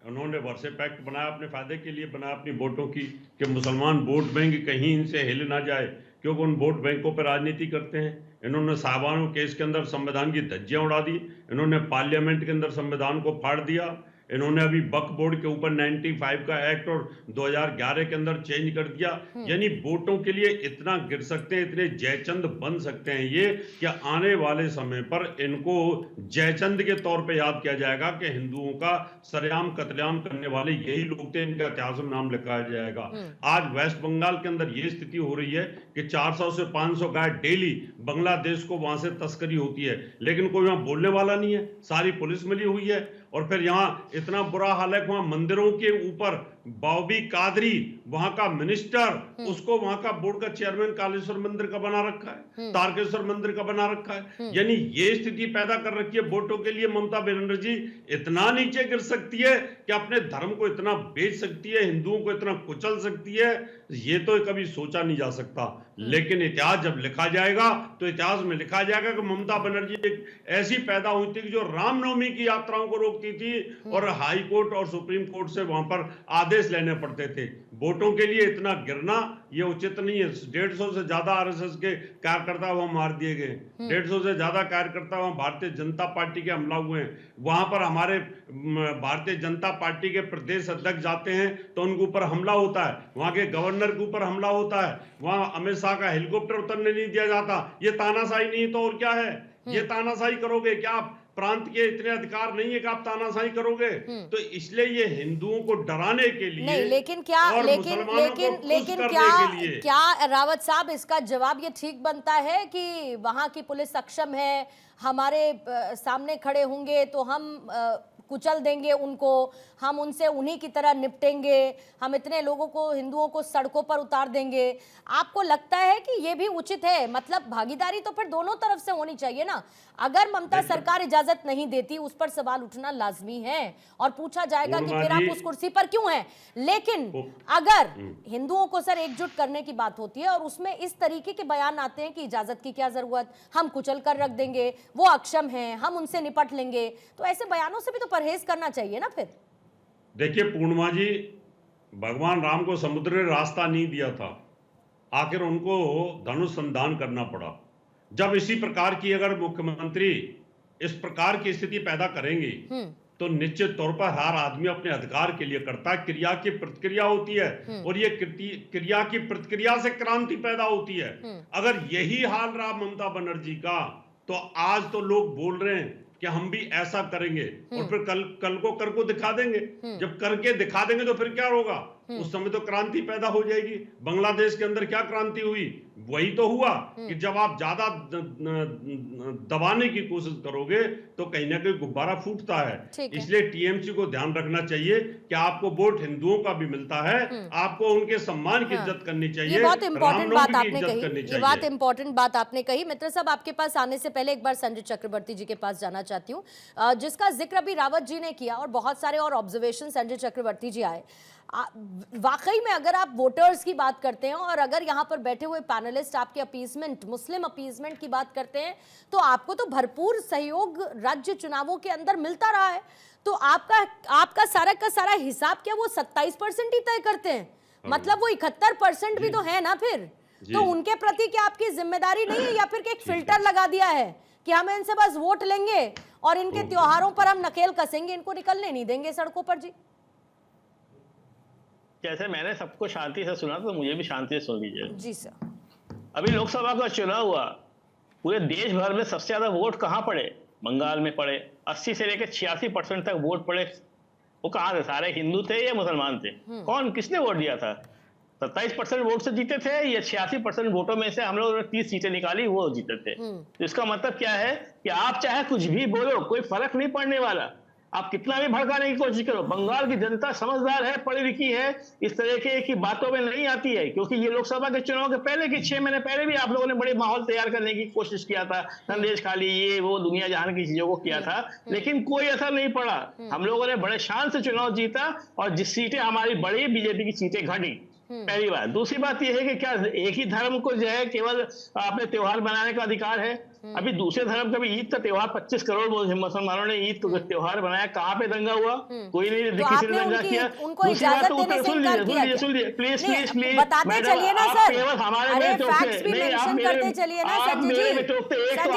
Speaker 8: उन्होंने वर्षे पैक्ट बनाया अपने फायदे के लिए, बनाया अपनी वोटों की, कि मुसलमान वोट बैंक कहीं इनसे हिल ना जाए, क्योंकि उन वोट बैंकों पर राजनीति करते हैं। इन्होंने साहबानों केस के अंदर संविधान की धज्जियां उड़ा दी, इन्होंने पार्लियामेंट के अंदर संविधान को फाड़ दिया, इन्होंने अभी वक्फ बोर्ड के ऊपर 95 का एक्ट और 2011 के अंदर चेंज कर दिया। यानी वोटों के लिए इतना गिर सकते हैं, इतने जयचंद बन सकते हैं ये, कि आने वाले समय पर इनको जयचंद के तौर पे याद किया जाएगा कि हिंदुओं का सरेआम कत्लेआम करने वाले यही लोग थे, इनका इतिहास में नाम लिखाया जाएगा। आज वेस्ट बंगाल के अंदर ये स्थिति हो रही है कि 400 से 500 गाय डेली बांग्लादेश को वहां से तस्करी होती है, लेकिन कोई वहां बोलने वाला नहीं है, सारी पुलिस मिली हुई है। और फिर यहाँ इतना बुरा हाल है कि वहां मंदिरों के ऊपर बाबी कादरी, वहां का मिनिस्टर, उसको वहां का बोर्ड का चेयरमैन कालेश्वर मंदिर का बना रखा है, तारकेश्वर मंदिर का बना रखा है। यानी ये स्थिति पैदा कर रखी है वोटों के लिए। ममता बनर्जी इतना नीचे गिर सकती है कि अपने धर्म को इतना बेच सकती है, हिंदुओं को इतना कुचल सकती है, ये तो कभी सोचा नहीं जा सकता। लेकिन इतिहास जब लिखा जाएगा तो इतिहास में लिखा जाएगा कि ममता बनर्जी एक ऐसी पैदा हुई थी कि जो रामनवमी की यात्राओं को रोकती थी और हाई कोर्ट और सुप्रीम कोर्ट से वहां पर आदेश लेने पड़ते थे। वोटों के लिए इतना गिरना ये उचित नहीं है। 150 से ज्यादा आरएसएस के कार्यकर्ता वहां मार दिए गए, 150 से ज्यादा कार्यकर्ता वहां भारतीय जनता पार्टी के हमला हुए हैं। वहां पर हमारे भारतीय जनता पार्टी के प्रदेश अध्यक्ष जाते हैं तो उनके ऊपर हमला होता है, वहां के गवर्नर के ऊपर हमला होता है, वहां अमित शाह का हेलीकॉप्टर उतरने नहीं दिया जाता। ये तानाशाही नहीं तो और क्या है? ये तानाशाही करोगे क्या? आप प्रांत के इतने अधिकार नहीं है कि आप तानाशाही करोगे? तो इसलिए ये हिंदुओं को डराने के लिए
Speaker 1: नहीं, लेकिन क्या रावत साहब इसका जवाब ये ठीक बनता है कि वहां की पुलिस सक्षम है, हमारे सामने खड़े होंगे तो हम कुचल देंगे उनको, हम उनसे उन्हीं की तरह निपटेंगे, हम इतने लोगों को, हिंदुओं को सड़कों पर उतार देंगे? आपको लगता है कि ये भी उचित है? मतलब भागीदारी तो फिर दोनों तरफ से होनी चाहिए ना। अगर ममता सरकार इजाजत नहीं देती, उस पर सवाल उठना लाजमी है और पूछा जाएगा कि फिर आप उस कुर्सी पर क्यों हैं। लेकिन अगर हिंदुओं को सर एकजुट करने की बात होती है और उसमें इस तरीके के बयान आते हैं कि इजाजत की क्या जरूरत, हम कुचल कर रख देंगे, वो अक्षम हैं, हम उनसे निपट लेंगे, तो ऐसे बयानों से भी तो परहेज करना चाहिए ना फिर।
Speaker 8: देखिए पूर्णिमा जी, भगवान राम को समुद्र ने रास्ता नहीं दिया था, आखिर उनको धनुष संधान करना पड़ा। जब इसी प्रकार की अगर मुख्यमंत्री इस प्रकार की स्थिति पैदा करेंगे तो निश्चित तौर पर हर आदमी अपने अधिकार के लिए करता है। क्रिया की प्रतिक्रिया होती है और ये क्रिया की प्रतिक्रिया से क्रांति पैदा होती है। अगर यही हाल रहा ममता बनर्जी का, तो आज तो लोग बोल रहे हैं कि हम भी ऐसा करेंगे और फिर कल को करको दिखा देंगे। जब करके दिखा देंगे तो फिर क्या होगा? उस समय तो क्रांति पैदा हो जाएगी। बांग्लादेश के अंदर क्या क्रांति हुई? वही तो हुआ कि जब आप ज्यादा दबाने की कोशिश करोगे तो कहीं ना कहीं गुब्बारा फूटता है। इसलिए टीएमसी को ध्यान रखना चाहिए कि आपको वोट हिंदुओं का भी मिलता है, आपको उनके सम्मान की इज्जत करनी चाहिए।
Speaker 1: ये बहुत इंपॉर्टेंट बात आपने कही,
Speaker 8: ये
Speaker 1: बात इंपॉर्टेंट बात आपने कही। मित्र साहब, आपके पास आने से पहले एक बार संजय चक्रवर्ती जी के पास जाना चाहती हूँ, जिसका जिक्र अभी रावत जी ने किया और बहुत सारे और ऑब्जर्वेशन संजय चक्रवर्ती जी आए। वाकई में अगर आप वोटर्स की बात करते हैं और अगर यहाँ पर बैठे हुए पैनलिस्ट आपके अपीजमेंट, मुस्लिम अपीजमेंट की बात करते हैं, तो आपको तो भरपूर सहयोग राज्य चुनावों के अंदर मिलता रहा है। तो आपका सारा का सारा हिसाब क्या वो 27% ही तय करते हैं? मतलब वो 71% भी तो है ना फिर? तो उनके प्रति क्या आपकी जिम्मेदारी नहीं है, या फिर एक फिल्टर लगा दिया है कि हम इनसे बस वोट लेंगे और इनके त्योहारों पर हम नकेल कसेंगे, इनको निकलने नहीं देंगे सड़कों पर? जी
Speaker 4: जैसे मैंने सबको शांति से सुना, तो मुझे भी शांति से सुन लीजिए।
Speaker 1: जी सर।
Speaker 4: अभी लोकसभा का चुनाव हुआ, पूरे देश भर में सबसे ज्यादा वोट कहाँ पड़े? बंगाल में पड़े। 80 से लेकर 86% तक वोट पड़े। वो कहाँ थे? सारे हिंदू थे या मुसलमान थे? कौन, किसने वोट दिया था? 27% वोट से जीते थे या 86% वोटों में से हम लोगों ने 30 सीटें निकाली, वो जीते थे? तो इसका मतलब क्या है कि आप चाहे कुछ भी बोलो, कोई फर्क नहीं पड़ने वाला। आप कितना भी भड़काने की कोशिश करो, बंगाल की जनता समझदार है, पढ़ी लिखी है, इस तरह की बातों में नहीं आती है। क्योंकि ये लोकसभा के चुनाव के पहले के 6 महीने पहले भी आप लोगों ने बड़े माहौल तैयार करने की कोशिश किया था, संदेश खाली, ये वो दुनिया जहान की चीजों को किया था, लेकिन कोई असर नहीं पड़ा। हम लोगों ने बड़े शान से चुनाव जीता और जिस सीटें हमारी बढ़ी, बीजेपी की सीटें घटी। पहली बात। दूसरी बात यह है कि क्या एक ही धर्म को जो है केवल अपने त्योहार बनाने का अधिकार है? अभी दूसरे धर्म का भी ईद का त्योहार 25 करोड़ मुसलमानों ने ईद का त्योहार बनाया। कहाँ पे दंगा हुआ? कोई नहीं,
Speaker 1: तो
Speaker 4: किसी ने दंगा किया।
Speaker 1: उनको इजाजत देने से इनकार किया क्या?
Speaker 4: प्लीज प्लीज प्लीज
Speaker 1: बताते चलिए ना सर,
Speaker 4: हमारे
Speaker 1: अरे फैक्ट्स भी मेंशन करते चलिए ना संजय जी।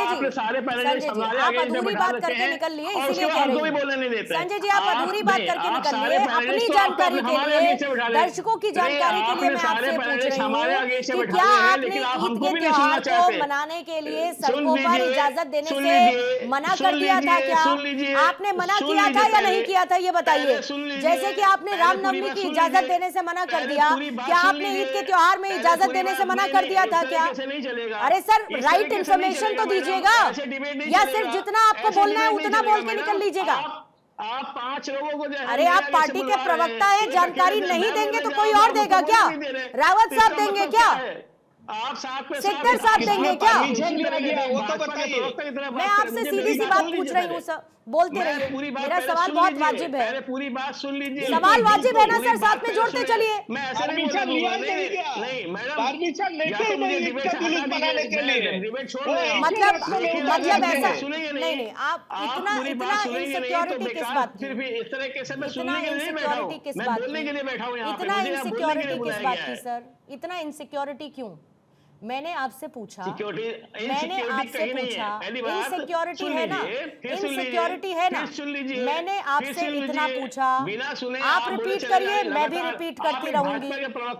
Speaker 4: आपने सारे पैनलिस्ट हमारे
Speaker 1: आप
Speaker 4: आगे
Speaker 1: अधूरी बात करके निकल लिए, इसीलिए कह रही हूं।
Speaker 4: बोलने नहीं देते
Speaker 1: संजय जी, आप अधूरी बात करके निकल लिए। अपनी जानकारी के लिए, दर्शकों की जानकारी के लिए मैं आपसे पूछ रही हूँ कि क्या आपने ईद के त्योहार को मनाने के लिए सड़कों पर इजाजत देने से मना कर दिया था क्या? आपने मना किया था या नहीं किया था, ये बताइए। जैसे कि आपने रामनवमी की इजाजत देने से मना कर दिया, क्या आपने ईद के त्योहार में इजाजत देने से मना कर दिया था क्या? अरे सर, राइट इंफॉर्मेशन तो दीजिएगा, या सिर्फ जितना आपको बोलना है उतना बोल के निकल लीजिएगा?
Speaker 4: आप 5 लोगों को,
Speaker 1: अरे आप पार्टी के प्रवक्ता हैं, जानकारी नहीं देंगे तो कोई और देगा क्या? रावत साहब देंगे क्या?
Speaker 4: आप
Speaker 1: सिकंदर साहब देंगे क्या?
Speaker 5: वो तो बताइए।
Speaker 1: मैं आपसे सीधी सी बात पूछ रही हूँ सर, बोलते रहिए। मेरा सवाल बहुत वाजिब है।
Speaker 4: पूरी बात सुन लीजिए।
Speaker 1: सवाल वाजिब है ना सर, साथ में जोड़ते चलिए।
Speaker 4: मैं ऐसा नहीं बोल रहा हूं। नहीं मैडम,
Speaker 5: परमिशन लेके मैं ईद का जुलूस मनाने के लिए
Speaker 4: डिबेट छोड़
Speaker 1: मतलब ऐसा
Speaker 4: सुनेंगे
Speaker 1: नहीं, आप इतना इनसिक्योरिटी किस बात की?
Speaker 4: सिर्फ इस तरीके से मैं
Speaker 1: इतना
Speaker 4: सुनने के लिए नहीं बैठा हूं,
Speaker 1: इनसिक्योरिटी किस
Speaker 4: मैं
Speaker 1: बात
Speaker 4: बोलने के लिए बैठा हूं। यहाँ पे
Speaker 1: इतना
Speaker 4: मुझे
Speaker 1: इनसिक्योरिटी किस बात की
Speaker 4: है
Speaker 1: सर? इतना इनसिक्योरिटी क्यों? मैंने आपसे पूछा,
Speaker 4: मैंने
Speaker 1: आपसे पूछा, इनसिक्योरिटी है ना, इनसिक्योरिटी है ना, मैंने आपसे इतना पूछा, आप रिपीट करिए, मैं भी रिपीट करती रहूंगी।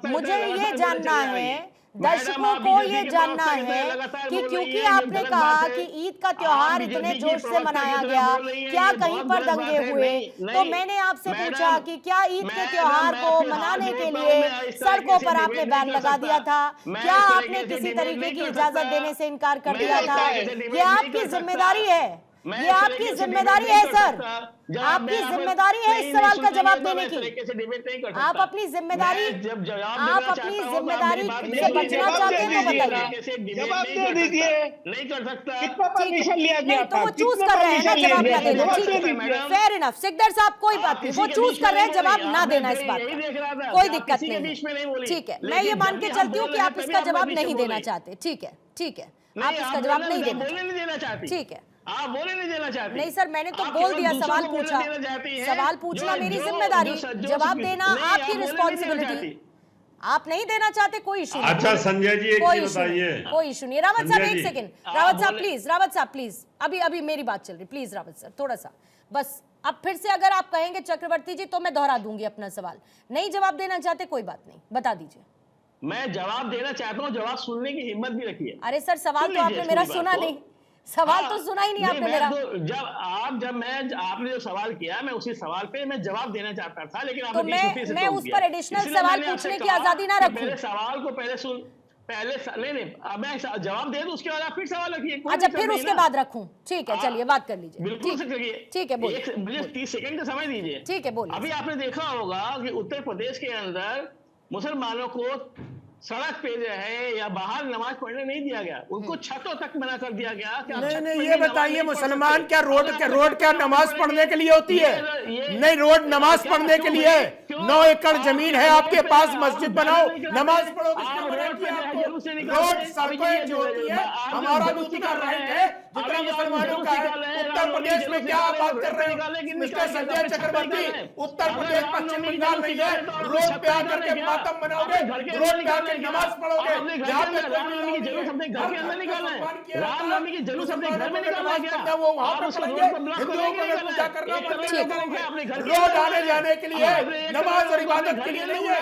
Speaker 1: मुझे ये जानना है, दर्शकों को ये जानना है कि क्योंकि आपने कहा कि ईद का त्योहार इतने जोश से मनाया गया, क्या कहीं पर दंगे हुए? तो मैंने आपसे पूछा कि क्या ईद के त्योहार को मनाने के लिए सड़कों पर आपने बैन लगा दिया था? क्या आपने किसी तरीके की इजाजत देने से इनकार कर दिया था? ये आपकी जिम्मेदारी है, ये आपकी जिम्मेदारी है सर, आपकी जिम्मेदारी है इस सवाल का जवाब देने की। आप अपनी जिम्मेदारी से बचना चाहते हैं तो बताइए,
Speaker 5: जवाब दे दीजिए।
Speaker 4: नहीं कर सकता।
Speaker 5: कितना परमिशन लिया गया
Speaker 1: नहीं तो वो चूज कर रहे हैं ना जवाब ना देना, ठीक है, फेयर इनफ। सिकंदर साहब कोई बात नहीं, वो चूज कर रहे हैं जवाब ना देना, इस बात का कोई दिक्कत नहीं, ठीक है। मैं ये मान के चलती हूँ कि आप इसका जवाब नहीं देना चाहते, ठीक है, ठीक है, आप इसका जवाब नहीं देना चाहते, ठीक है,
Speaker 4: आप बोले नहीं देना चाहते।
Speaker 1: नहीं सर, मैंने तो बोल दिया, सवाल पूछा, सवाल पूछना मेरी जिम्मेदारी, जवाब देना आपकी रिस्पॉन्सिबिलिटी। आप नहीं देना चाहते, कोई इशू नहीं।
Speaker 8: अच्छा संजय जी, एक चीज बताइए।
Speaker 1: कोई इशू नहीं। रावत साहब एक सेकंड, रावत साहब प्लीज, रावत साहब प्लीज, अभी मेरी बात चल रही, प्लीज रावत सर थोड़ा सा बस अब फिर से अगर आप कहेंगे चक्रवर्ती जी तो मैं दोहरा दूंगी अपना सवाल। नहीं जवाब देना चाहते कोई बात नहीं, बता दीजिए।
Speaker 4: मैं जवाब देना चाहता हूँ, जवाब सुनने की हिम्मत भी रखिए।
Speaker 1: अरे सर सवाल तो आपने मेरा सुना नहीं, सवाल तो सुना ही नहीं आपने मेरा।
Speaker 4: आपने जो सवाल किया, मैं उसी सवाल पे मैं जवाब देना चाहता था, लेकिन
Speaker 1: तो मैं उस पर एडिशनल सवाल पूछने की आजादी ना रखूं?
Speaker 4: मेरे सवाल को पहले सुन, नहीं, अब मैं जवाब दे दूं, उसके बाद आप फिर सवाल रखिए।
Speaker 1: अच्छा फिर उसके बाद रखूं, ठीक है, चलिए बात कर लीजिए।
Speaker 4: बिल्कुल से करिए।
Speaker 1: ठीक है बोलिए।
Speaker 4: मुझे 30 सेकंड का समय दीजिए।
Speaker 1: ठीक है बोलिए।
Speaker 4: अभी आपने देखा होगा कि उत्तर प्रदेश के अंदर मुसलमानों को सड़क पे जो है या बाहर नमाज पढ़ने नहीं दिया गया, उनको छतों तक मना कर दिया गया कि
Speaker 7: नहीं, ये बताइए मुसलमान क्या रोड क्या नमाज पढ़ने के लिए होती है? नहीं, रोड नमाज पढ़ने के लिए है। 9 एकड़ जमीन है आपके पास, मस्जिद बनाओ, नमाज पढ़ो। रोड सड़कें जो होती है हमारा भी उसी का राइट है जितना मुसलमानों का है। उत्तर प्रदेश में क्या आप बात कर रहे हो मिस्टर संजय चक्रवर्ती? उत्तर प्रदेश पश्चिम बंगाल नहीं है। रोड पे आकर के मातम बनाओगे, रोड पे आकर नमाज पढ़ोगे,
Speaker 4: रामनवमी की जुलूस अपने घर के अंदर निकालना है। रामनवमी की जुलूस अपने घर में निकालना क्या?
Speaker 6: वो वहां पर
Speaker 4: हिंदुओं को पूजा करना,
Speaker 6: रोड आने जाने के लिए, नमाज और इबादत के लिए नहीं है।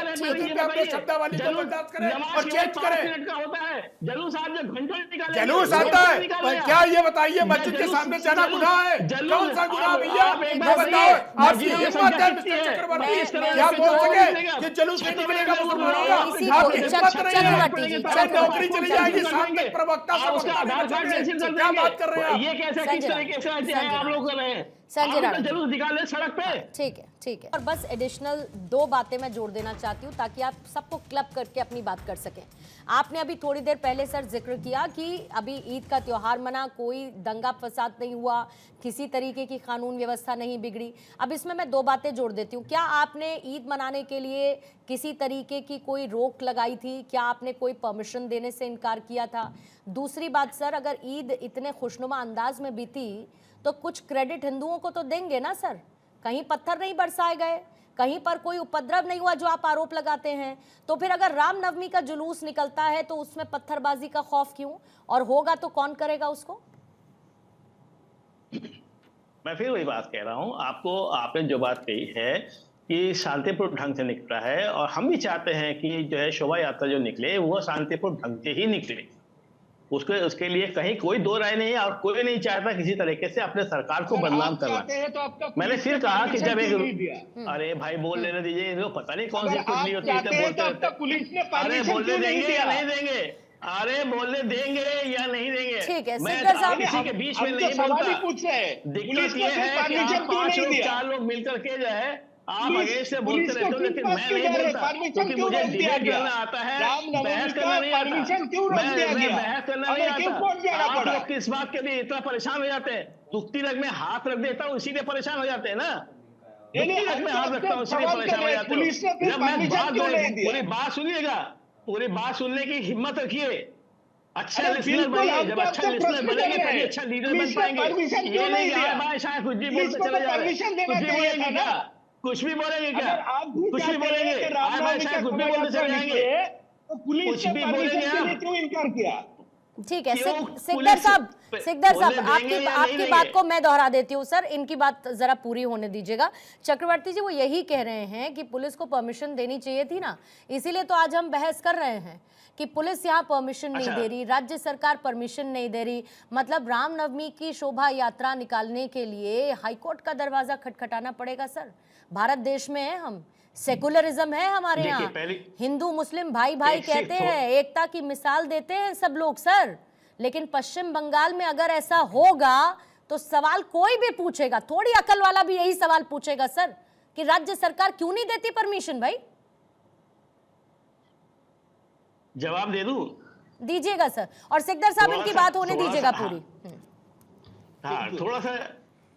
Speaker 6: अपने शब्दावली को बर्दाश्त करें और चेंज करें।
Speaker 4: का होता है जलूस, आप जो घंटों निकाले,
Speaker 6: जलूस आता है, पर क्या ये बताइए मस्जिद के सामने जाना गुनाह है? कौन सा गुनाह भैया? ये बताओ, आपकी हिम्मत है मिस्टर चक्रवर्ती, क्या बोल सके कि जलूस नहीं निकलेगा मुसलमानों का? आपकी हिम्मत नौकरी चली जाएगी, सामने प्रवक्ता क्या बात कर रहे हैं?
Speaker 4: ये कैसे, किस तरीके से आप लोग कर रहे हैं?
Speaker 1: संजय राणा
Speaker 4: जलूस निकाले सड़क पे।
Speaker 1: ठीक है। और बस एडिशनल 2 बातें मैं जोड़ देना चाहती हूँ ताकि आप सबको क्लब करके अपनी बात कर सकें। आपने अभी थोड़ी देर पहले सर जिक्र किया कि अभी ईद का त्योहार मना, कोई दंगा फसाद नहीं हुआ, किसी तरीके की कानून व्यवस्था नहीं बिगड़ी। अब इसमें मैं 2 बातें जोड़ देती हूँ। क्या आपने ईद मनाने के लिए किसी तरीके की कोई रोक लगाई थी? क्या आपने कोई परमिशन देने से इनकार किया था? दूसरी बात सर, अगर ईद इतने खुशनुमा अंदाज में बीती तो कुछ क्रेडिट हिंदुओं को तो देंगे ना सर? कहीं पत्थर नहीं बरसाए गए, कहीं पर कोई उपद्रव नहीं हुआ जो आप आरोप लगाते हैं। तो फिर अगर रामनवमी का जुलूस निकलता है तो उसमें पत्थरबाजी का खौफ क्यों? और होगा तो कौन करेगा उसको?
Speaker 4: मैं फिर वही बात कह रहा हूं आपको, आपने जो बात कही है कि शांतिपूर्ण ढंग से निकला है, और हम भी चाहते हैं कि जो है शोभा यात्रा जो निकले वो शांतिपूर्ण ढंग से ही निकले। उसके लिए कहीं कोई 2 राय नहीं है, और कोई नहीं चाहता किसी तरीके से अपने सरकार को बदनाम करना।
Speaker 5: तो
Speaker 4: मैंने फिर कहा कि जब एक अरे भाई बोल लेने दीजिए, इनको पता नहीं कौन सी कुंडली होती है,
Speaker 5: पुलिस ने
Speaker 4: अरे बोलने देंगे या नहीं देंगे, अरे बोलने देंगे या नहीं देंगे।
Speaker 1: ठीक है,
Speaker 4: मैं
Speaker 1: सिकंदर साहब
Speaker 4: किसी के बीच में नहीं बोलता।
Speaker 5: पूछ रहे हैं,
Speaker 4: दिक्कत ये है कि आप 5 लोग 4 लोग मिलकर के जो है आप आगे से बोलते रहते हो, लेकिन मैं नहीं बोलता क्योंकि मुझे डिबेट करना आता है, बहस करना नहीं आता। मैं बहस करना नहीं आता। आप लोग किस बात के लिए इतना परेशान हो जाते हैं? दुखती रग में हाथ रख देता हूँ इसीलिए परेशान हो जाते हैं ना। दुखती रग में हाथ रखता हूँ इसीलिए परेशान हो जाते हो। जब मैं पूरी बात सुनिएगा, पूरी बात सुनने की हिम्मत रखिए। अच्छा लिसनर बनिए, जब अच्छा लिसनर बनेंगे तभी अच्छा लीडर बन पाएंगे। ये नहीं कि शायद कुछ भी बोलते चले जा रहे हैं। कुछ भी बोलेंगे क्या? कुछ भी बोलेंगे क्या? कुछ भी बोलेंगे? शायद कुछ भी बोलते चले जाएंगे।
Speaker 5: पुलिस ने परमिशन क्यों इनकार किया?
Speaker 1: ठीक है सिकंदर साहब, आपकी बात को मैं दोहरा देती हूँ सर, इनकी बात जरा पूरी होने दीजिएगा। चक्रवर्ती जी वो यही कह रहे हैं कि पुलिस को परमिशन देनी चाहिए थी ना, इसीलिए तो आज हम बहस कर रहे हैं कि पुलिस यहाँ परमिशन नहीं दे रही, राज्य सरकार परमिशन नहीं दे रही। मतलब रामनवमी की शोभा यात्रा निकालने के लिए हाईकोर्ट का दरवाजा खटखटाना पड़ेगा सर? भारत देश में है हम, सेकुलरिज्म है हमारे यहाँ, हिंदू मुस्लिम भाई भाई कहते हैं, एकता की मिसाल देते हैं सब लोग सर। लेकिन पश्चिम बंगाल में अगर ऐसा होगा तो सवाल कोई भी पूछेगा, थोड़ी अकल वाला भी यही सवाल पूछेगा सर कि राज्य सरकार क्यों नहीं देती परमिशन। भाई
Speaker 4: जवाब दे दूं?
Speaker 1: दीजिएगा सर, और सिकंदर साहब इनकी बात होने दीजिएगा पूरी।
Speaker 4: हाँ थोड़ा सा,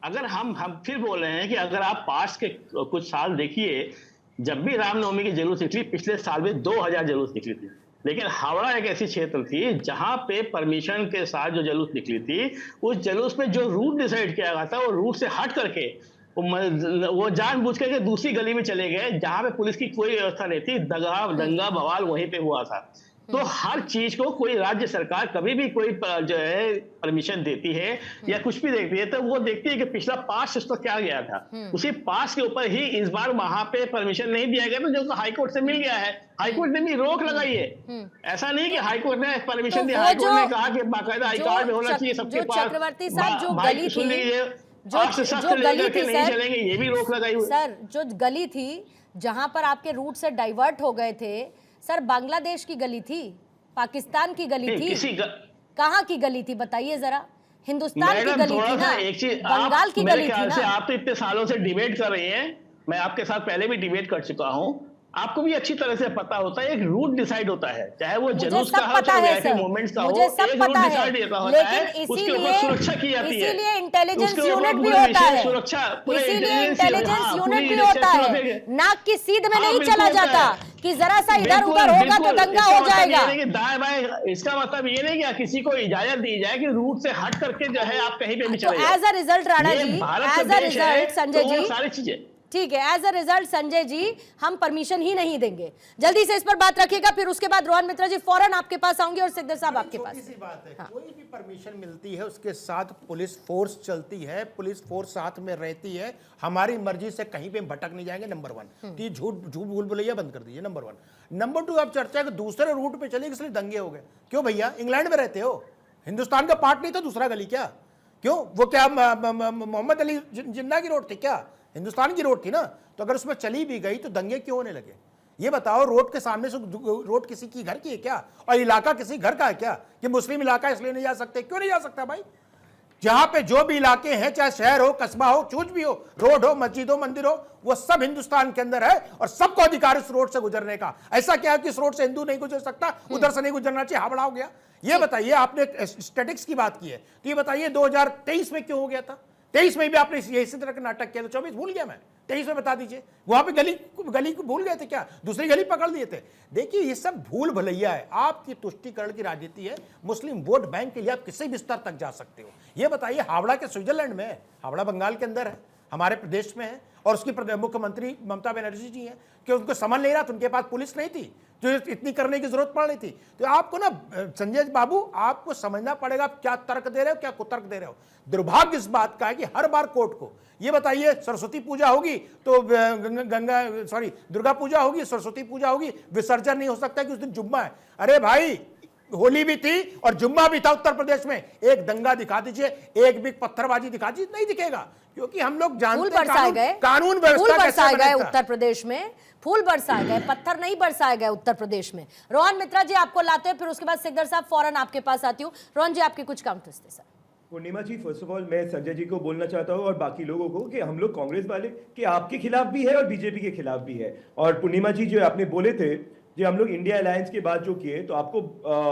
Speaker 4: अगर हम फिर बोल रहे हैं कि अगर आप पास के कुछ साल देखिए, जब भी रामनवमी की जुलूस निकली, पिछले साल में 2000 जुलूस निकली थी, लेकिन हावड़ा एक ऐसी क्षेत्र थी जहां पे परमिशन के साथ जो जुलूस निकली थी, उस जुलूस में जो रूट डिसाइड किया गया था वो रूट से हट करके वो जानबूझ करके दूसरी गली में चले गए जहां पे पुलिस की कोई व्यवस्था नहीं थी। दंगा बवाल वहीं पे हुआ था। तो हर चीज को कोई राज्य सरकार कभी भी कोई जो है परमिशन देती है या कुछ भी देखती है तो वो देखती है कि पिछला पास उसका क्या गया था, उसी पास के ऊपर ही इस बार वहां पे परमिशन नहीं दिया गया, तो जो हाईकोर्ट से मिल गया है, हाईकोर्ट ने भी रोक लगाई है। ऐसा नहीं कि हाईकोर्ट ने परमिशन दिया, हाईकोर्ट ने कहा कि बाकायदा आई कार्ड होना चाहिए सबके पास।
Speaker 1: चक्रवर्ती साहब जो गली थी,
Speaker 4: जो गली थी नहीं चलेंगे, ये भी रोक लगाई हुई।
Speaker 1: सर जो गली थी जहां पर आपके रूट से डाइवर्ट हो गए थे सर, बांग्लादेश की गली थी, पाकिस्तान की गली थी, कहाँ की गली थी बताइए जरा? हिंदुस्तान की गली थी ना, बंगाल की गली थी ना।
Speaker 4: आप तो इतने सालों से डिबेट कर रही हैं, मैं आपके साथ पहले भी डिबेट कर चुका हूं, आपको भी अच्छी तरह से पता होता है एक रूट डिसाइड होता है, चाहे वो जुलूस का हो चाहे वीआईपी मूवमेंट्स का हो, एक रूट डिसाइड होता है, उसके ऊपर सुरक्षा की जाती है,
Speaker 1: इसीलिए इंटेलिजेंस यूनिट भी होता है,
Speaker 4: सुरक्षा
Speaker 1: इसीलिए इंटेलिजेंस यूनिट भी होता है, नाक की सीध में नहीं चला जाता कि जरा सा इधर उधर होगा तो दंगा हो जाएगा।
Speaker 4: दाएं बाएं, इसका मतलब ये नहीं कि किसी को इजाजत दी जाए कि रूट से हट करके जो है आप कहीं पे भी चले जाओ।
Speaker 1: As a result Rana ji, as a result Sanjay ji,
Speaker 4: सारी चीजें
Speaker 1: ठीक है, as a result Sanjay ji हम परमिशन ही नहीं देंगे। जल्दी से इस पर बात रखिएगा, फिर उसके बाद रोहन मित्रा जी फौरन आपके पास आऊंगे और सिकंदर साहब आपके पास।
Speaker 7: सी बात है, हाँ। कोई भी परमिशन मिलती है उसके साथ पुलिस फोर्स चलती है, पुलिस फोर्स साथ में रहती है, हमारी मर्जी से कहीं पे भटक नहीं जाएंगे, नंबर 1। तो ये झूठ भूल भुलैया बंद कर दीजिए, नंबर 1। नंबर 2, आप चर्चा के दूसरे रूट पे चले इसलिए दंगे हो गए। क्यों भैया, इंग्लैंड में रहते हो, हिंदुस्तान का पार्ट नहीं था दूसरा गली क्या? क्यों, वो क्या मोहम्मद अली जिन्ना की रोड थी क्या? हिंदुस्तान की रोड थी ना, तो अगर उसमें चली भी गई तो दंगे क्यों होने लगे? ये बताओ, रोड के सामने से रोड किसी की घर की है क्या? और इलाका किसी घर का है क्या? कि मुस्लिम इलाका इसलिए नहीं जा सकते? क्यों नहीं जा सकता भाई? जहां पे जो भी इलाके हैं, चाहे शहर हो, कस्बा हो, कुछ भी हो, रोड हो, मस्जिद हो, मंदिर हो, वो सब हिंदुस्तान के अंदर है और सबको अधिकार इस रोड से गुजरने का। ऐसा क्या है कि इस रोड से हिंदू नहीं गुजर सकता, उधर से नहीं गुजरना चाहिए, हावड़ा हो गया? ये बताइए, आपने स्टैटिक्स की बात की है, तो ये बताइए 2023 में क्यों हो गया था? 23 में भी आपने इसी तरह का नाटक किया, तो 24 भूल गया मैं, 23 में बता दीजिए। वहां पे गली को भूल गए थे क्या? दूसरी गली पकड़ लिए थे? देखिए, ये सब भूल भुलैया है, आपकी तुष्टीकरण की राजनीति है। मुस्लिम वोट बैंक के लिए आप किसी भी स्तर तक जा सकते हो। ये बताइए, हावड़ा के स्विट्जरलैंड में है, हावड़ा बंगाल के अंदर है, हमारे प्रदेश में है, और उसकी मुख्यमंत्री ममता बनर्जी जी हैं कि उनको समझ नहीं रहा, तो उनके पास पुलिस नहीं थी जो इतनी करने की जरूरत पड़ रही थी। तो आपको ना संजय बाबू, आपको समझना पड़ेगा आप क्या तर्क दे रहे हो, क्या कुतर्क दे रहे हो। दुर्भाग्य इस बात का है कि हर बार कोर्ट को ये बताइए, सरस्वती पूजा होगी तो दुर्गा पूजा होगी, सरस्वती पूजा होगी, विसर्जन नहीं हो सकता कि उस दिन जुम्मा है। अरे भाई, होली भी थी और जुम्मा भी था उत्तर प्रदेश में, एक दंगा दिखा दीजिए, एक भी पत्थरबाजी दिखा दीजिए, नहीं दिखेगा, क्योंकि हम लोग जानते हैं कानून व्यवस्था कैसे
Speaker 1: गए उत्तर प्रदेश में, फूल बरसाए गए, पत्थर नहीं बरसाए गए उत्तर प्रदेश में। रोहन मित्रा जी आपको लाते हैं, फिर उसके बाद सिकंदर साहब फौरन आपके पास आती हूँ। रोहन जी, आपके कुछ काउंटर्स थे sir.
Speaker 6: Purnima ji, first of all मैं संजय जी को बोलना चाहता हूँ और बाकी लोगों को कि हम लोग कांग्रेस वाले कि आपके खिलाफ भी है और बीजेपी के खिलाफ भी है। और पूर्णिमा जी, जो आपने बोले थे, जो हम लोग इंडिया अलायंस के बाद जो किए, तो आपको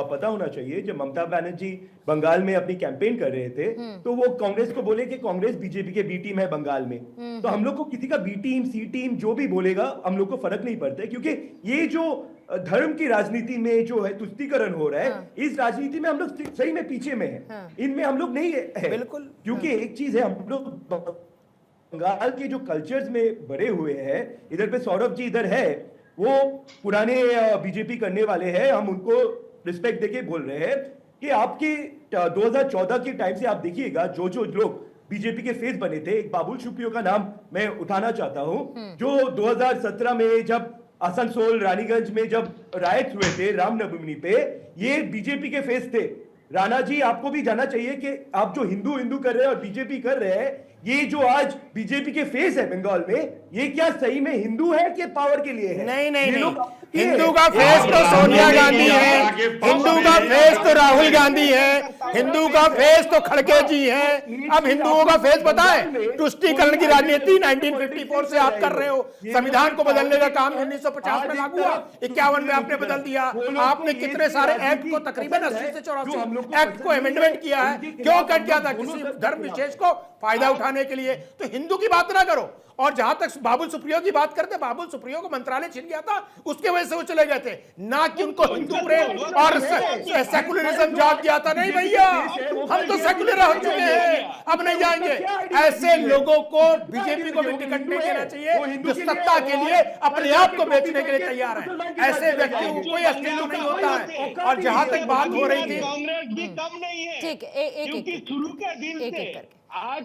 Speaker 6: पता होना चाहिए, जब ममता बनर्जी बंगाल में अपनी कैंपेन कर रहे थे तो वो कांग्रेस को बोले कि कांग्रेस बीजेपी के बी टीम है बंगाल में। तो हम लोग को किसी का बी टीम, सी टीम जो भी बोलेगा, हम लोग को फर्क नहीं पड़ता है, क्योंकि ये जो धर्म की राजनीति में जो है तुष्टीकरण हो रहा है, इस राजनीति में हम लोग सही में पीछे में है, इनमें हम लोग नहीं है
Speaker 7: बिल्कुल।
Speaker 6: क्योंकि एक चीज है, हम लोग बंगाल के जो कल्चर्स में बड़े हुए हैं, इधर पे सौरभ जी इधर है, वो पुराने बीजेपी करने वाले हैं, हम उनको रिस्पेक्ट देके बोल रहे हैं कि आपके 2014 के टाइम से आप देखिएगा, जो लोग बीजेपी के फेस बने थे, एक बाबुल सुप्रियो का नाम मैं उठाना चाहता हूं, जो 2017 में जब आसनसोल रानीगंज में जब रायट हुए थे रामनवमी पे, ये बीजेपी के फेस थे। राणा जी, आपको भी जाना चाहिए कि आप जो हिंदू कर रहे हैं और बीजेपी कर रहे हैं, ये जो आज बीजेपी के फेस है बंगाल में, ये क्या सही में हिंदू है कि पावर के लिए है?
Speaker 7: नहीं, हिंदू का फेस तो सोनिया गांधी है, हिंदू का फेस तो राहुल गांधी है, हिंदू का फेस तो खड़गे जी है। अब हिंदुओं का फेस बताएं, तुष्टीकरण की राजनीति 1954 से आप कर रहे हो। संविधान को बदलने का काम 1950 में लागू हुआ, 51 में आपने बदल दिया। आपने कितने सारे एक्ट को, तकरीबन 80 से 84 एक्ट को अमेंडमेंट किया है। क्यों कर दिया था? किसी धर्म विशेष को फायदा उठाने बढ़ाने के लिए, तो हिंदू की बात ना करो। और जहां तक बाबुल सुप्रियो की बात करते, बाबुल सुप्रियो को मंत्रालय छिन गया था, उसके वजह से वो चले गए थे, ना कि उनको हिंदू प्रेम और सेकुलरिज्म जाग गया था। नहीं भैया, हम तो सेकुलर हो चुके हैं, अब नहीं जाएंगे। ऐसे लोगों को बीजेपी को भी टिकट नहीं देना चाहिए जो सत्ता के लिए अपने आप को बेचने के लिए तैयार है। ऐसे व्यक्तियों को कोई अस्तित्व नहीं होता है। और जहां तक बात हो रही थी,
Speaker 5: कांग्रेस भी कम नहीं है,
Speaker 1: ठीक है,
Speaker 5: क्योंकि शुरू के दिन
Speaker 1: एक
Speaker 5: से
Speaker 1: एक करके।
Speaker 5: आज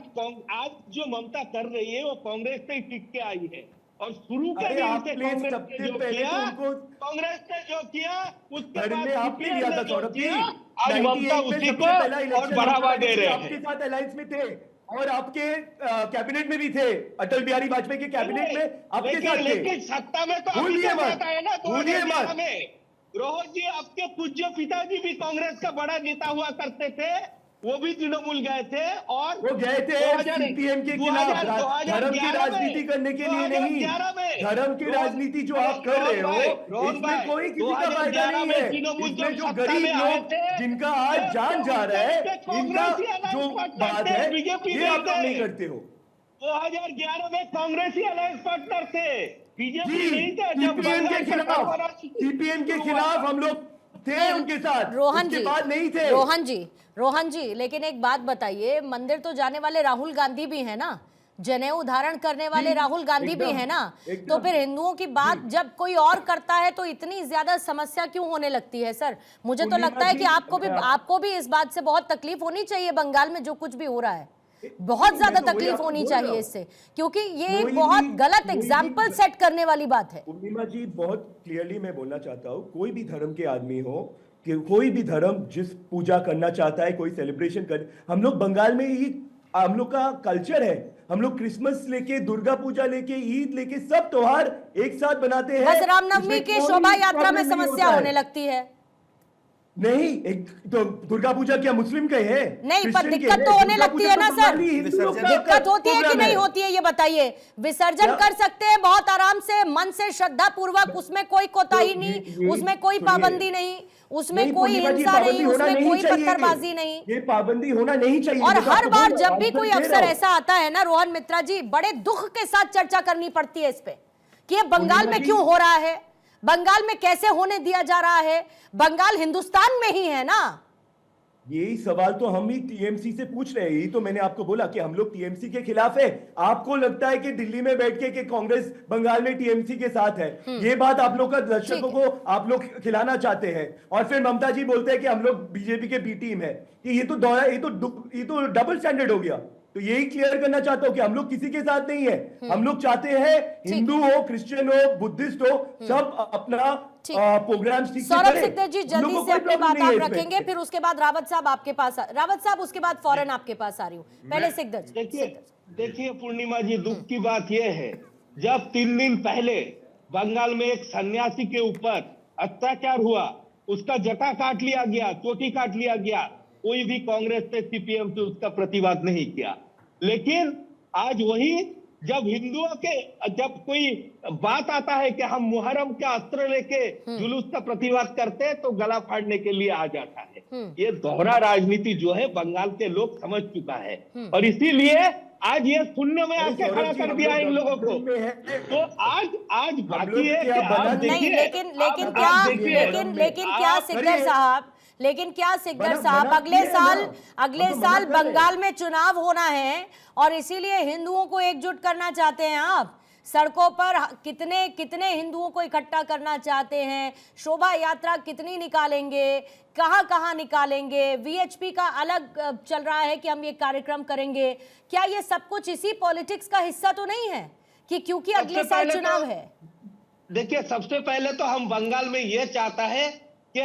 Speaker 5: जो ममता कर रही है वो कांग्रेस से ही टिक के आई है, और शुरू के दिन से कांग्रेस ने जो किया, कांग्रेस ने जो किया उसके बाद
Speaker 6: आपने लिया था सौरभ जी,
Speaker 5: आज ममता उसी को और बढ़ावा दे रहे हैं।
Speaker 6: आपके साथ अलायंस में थे और आपके कैबिनेट में भी थे, अटल बिहारी वाजपेयी के कैबिनेट में आपके साथ थे।
Speaker 5: लेकिन सत्ता में तो
Speaker 6: भूलिए मत,
Speaker 5: है ना,
Speaker 6: भूलिए मत।
Speaker 5: रोहन जी, आपके पूज्य पिताजी भी कांग्रेस का बड़ा नेता हुआ करते थे, वो भी तृणमूल गए थे, और
Speaker 6: वो गए थे सीपीएम के खिलाफ, धर्म की राजनीति करने के लिए नहीं। धर्म की राजनीति जो आप कर रहे हो, इसमें कोई किसी का फायदा नहीं है। इसमें जो गरीब लोग जिनका आज जान जा रहा है, इनका जो बात है, ये आप लोग नहीं करते हो।
Speaker 5: 2011 में कांग्रेसी अलायंस पार्टनर थे, बीजेपी नहीं थे।
Speaker 6: सीपीएम के खिलाफ हम लोग थे उनके साथ,
Speaker 1: रोहन जी,
Speaker 6: बाद नहीं थे।
Speaker 1: रोहन जी, लेकिन एक बात बताइए, मंदिर तो जाने वाले राहुल गांधी भी है ना, जनेऊ धारण करने वाले राहुल गांधी भी है ना, तो फिर हिंदुओं की बात जब कोई और करता है तो इतनी ज्यादा समस्या क्यों होने लगती है? सर, मुझे तो लगता है कि आपको भी इस बात से बहुत तकलीफ होनी चाहिए। बंगाल में जो कुछ भी हो रहा है, बहुत ज्यादा तकलीफ होनी चाहिए इससे, क्योंकि ये एक बहुत गलत एग्जाम्पल सेट करने वाली बात है।
Speaker 6: पूर्णिमा जी, बहुत क्लियरली मैं बोलना चाहता हूँ, कोई भी धर्म के आदमी हो, कि कोई भी धर्म जिस पूजा करना चाहता है, कोई सेलिब्रेशन कर, हम लोग बंगाल में ही हम लोग का कल्चर है, हम लोग क्रिसमस लेके, दुर्गा पूजा लेके, ईद लेके सब त्योहार एक साथ बनाते हैं।
Speaker 1: बस रामनवमी के शोभा यात्रा में समस्या होने लगती है।
Speaker 6: नहीं, एक तो दुर्गा पूजा क्या मुस्लिम के है?
Speaker 1: नहीं, पर दिक्कत तो होने लगती है ना सर। दिक्कत होती है कि नहीं होती है, ये बताइए। विसर्जन कर सकते हैं बहुत आराम से, मन से, श्रद्धा पूर्वक, उसमें कोई कोताही नहीं, उसमें कोई पाबंदी नहीं, उसमें कोई हिंसा नहीं, उसमें कोई पत्थरबाजी नहीं।
Speaker 6: ये पाबंदी होना नहीं चाहिए।
Speaker 1: और हर बार जब भी कोई अवसर ऐसा आता है ना रोहन मित्रा जी, बड़े दुख के साथ चर्चा करनी पड़ती है इस पे कि ये बंगाल में क्यों हो रहा है, बंगाल में कैसे होने दिया जा रहा है। बंगाल हिंदुस्तान में ही है ना।
Speaker 6: यही सवाल तो हम ही टीएमसी से पूछ रहे हैं। यही तो मैंने आपको बोला कि हम लोग टीएमसी के खिलाफ है। आपको लगता है कि दिल्ली में बैठ के कि कांग्रेस बंगाल में टीएमसी के साथ है, ये बात आप लोग का दर्शकों को आप लोग खिलाना चाहते हैं। और फिर ममता जी बोलते हैं कि हम लोग बीजेपी के बी टीम है। ये तो डबल स्टैंडर्ड हो गया। तो यही क्लियर करना चाहता हूं कि हम लोग किसी के साथ नहीं है। हम लोग चाहते हैं हिंदू हो, क्रिश्चियन हो, बुद्धिस्ट हो, सब अपना प्रोग्राम ठीक से करें।
Speaker 1: सौरभ सिकदर जी, जल्दी से अपनी बात आप रखेंगे, फिर उसके बाद रावत साहब आपके पास, रावत साहब उसके बाद फौरन आपके पास आ रही हूँ। पहले सिकदर जी।
Speaker 5: देखिए पूर्णिमा जी, दुख की बात यह है, जब 3 दिन पहले बंगाल में एक सन्यासी के ऊपर अत्याचार हुआ, उसका जटा काट लिया गया, चोटी काट लिया गया, कोई भी कांग्रेस से, सीपीएम से उसका प्रतिवाद नहीं किया। लेकिन आज वही जब हिंदुओं के जब कोई बात आता है कि हम मुहर्रम के अस्त्र लेके जुलूस का प्रतिवाद करते हैं, तो गला फाड़ने के लिए आ जाता है। ये दोहरा राजनीति जो है बंगाल के लोग समझ चुका है, और इसीलिए आज ये शून्य में आके खड़ा कर दिया इन लोगों को। तो आज बाकी है कि आज देखिए,
Speaker 1: लेकिन क्या सिकदर साहब, लेकिन क्या सिकदर साहब, अगले साल बंगाल में चुनाव होना है और इसीलिए हिंदुओं को एकजुट करना चाहते हैं आप। सड़कों पर कितने हिंदुओं को इकट्ठा करना चाहते हैं, शोभा यात्रा कितनी निकालेंगे, कहां निकालेंगे, वीएचपी का अलग चल रहा है कि हम ये कार्यक्रम करेंगे। क्या ये सब कुछ इसी पॉलिटिक्स का हिस्सा तो नहीं है कि क्योंकि अगले साल चुनाव है?
Speaker 5: देखिए, सबसे पहले तो हम बंगाल में ये चाहता है कि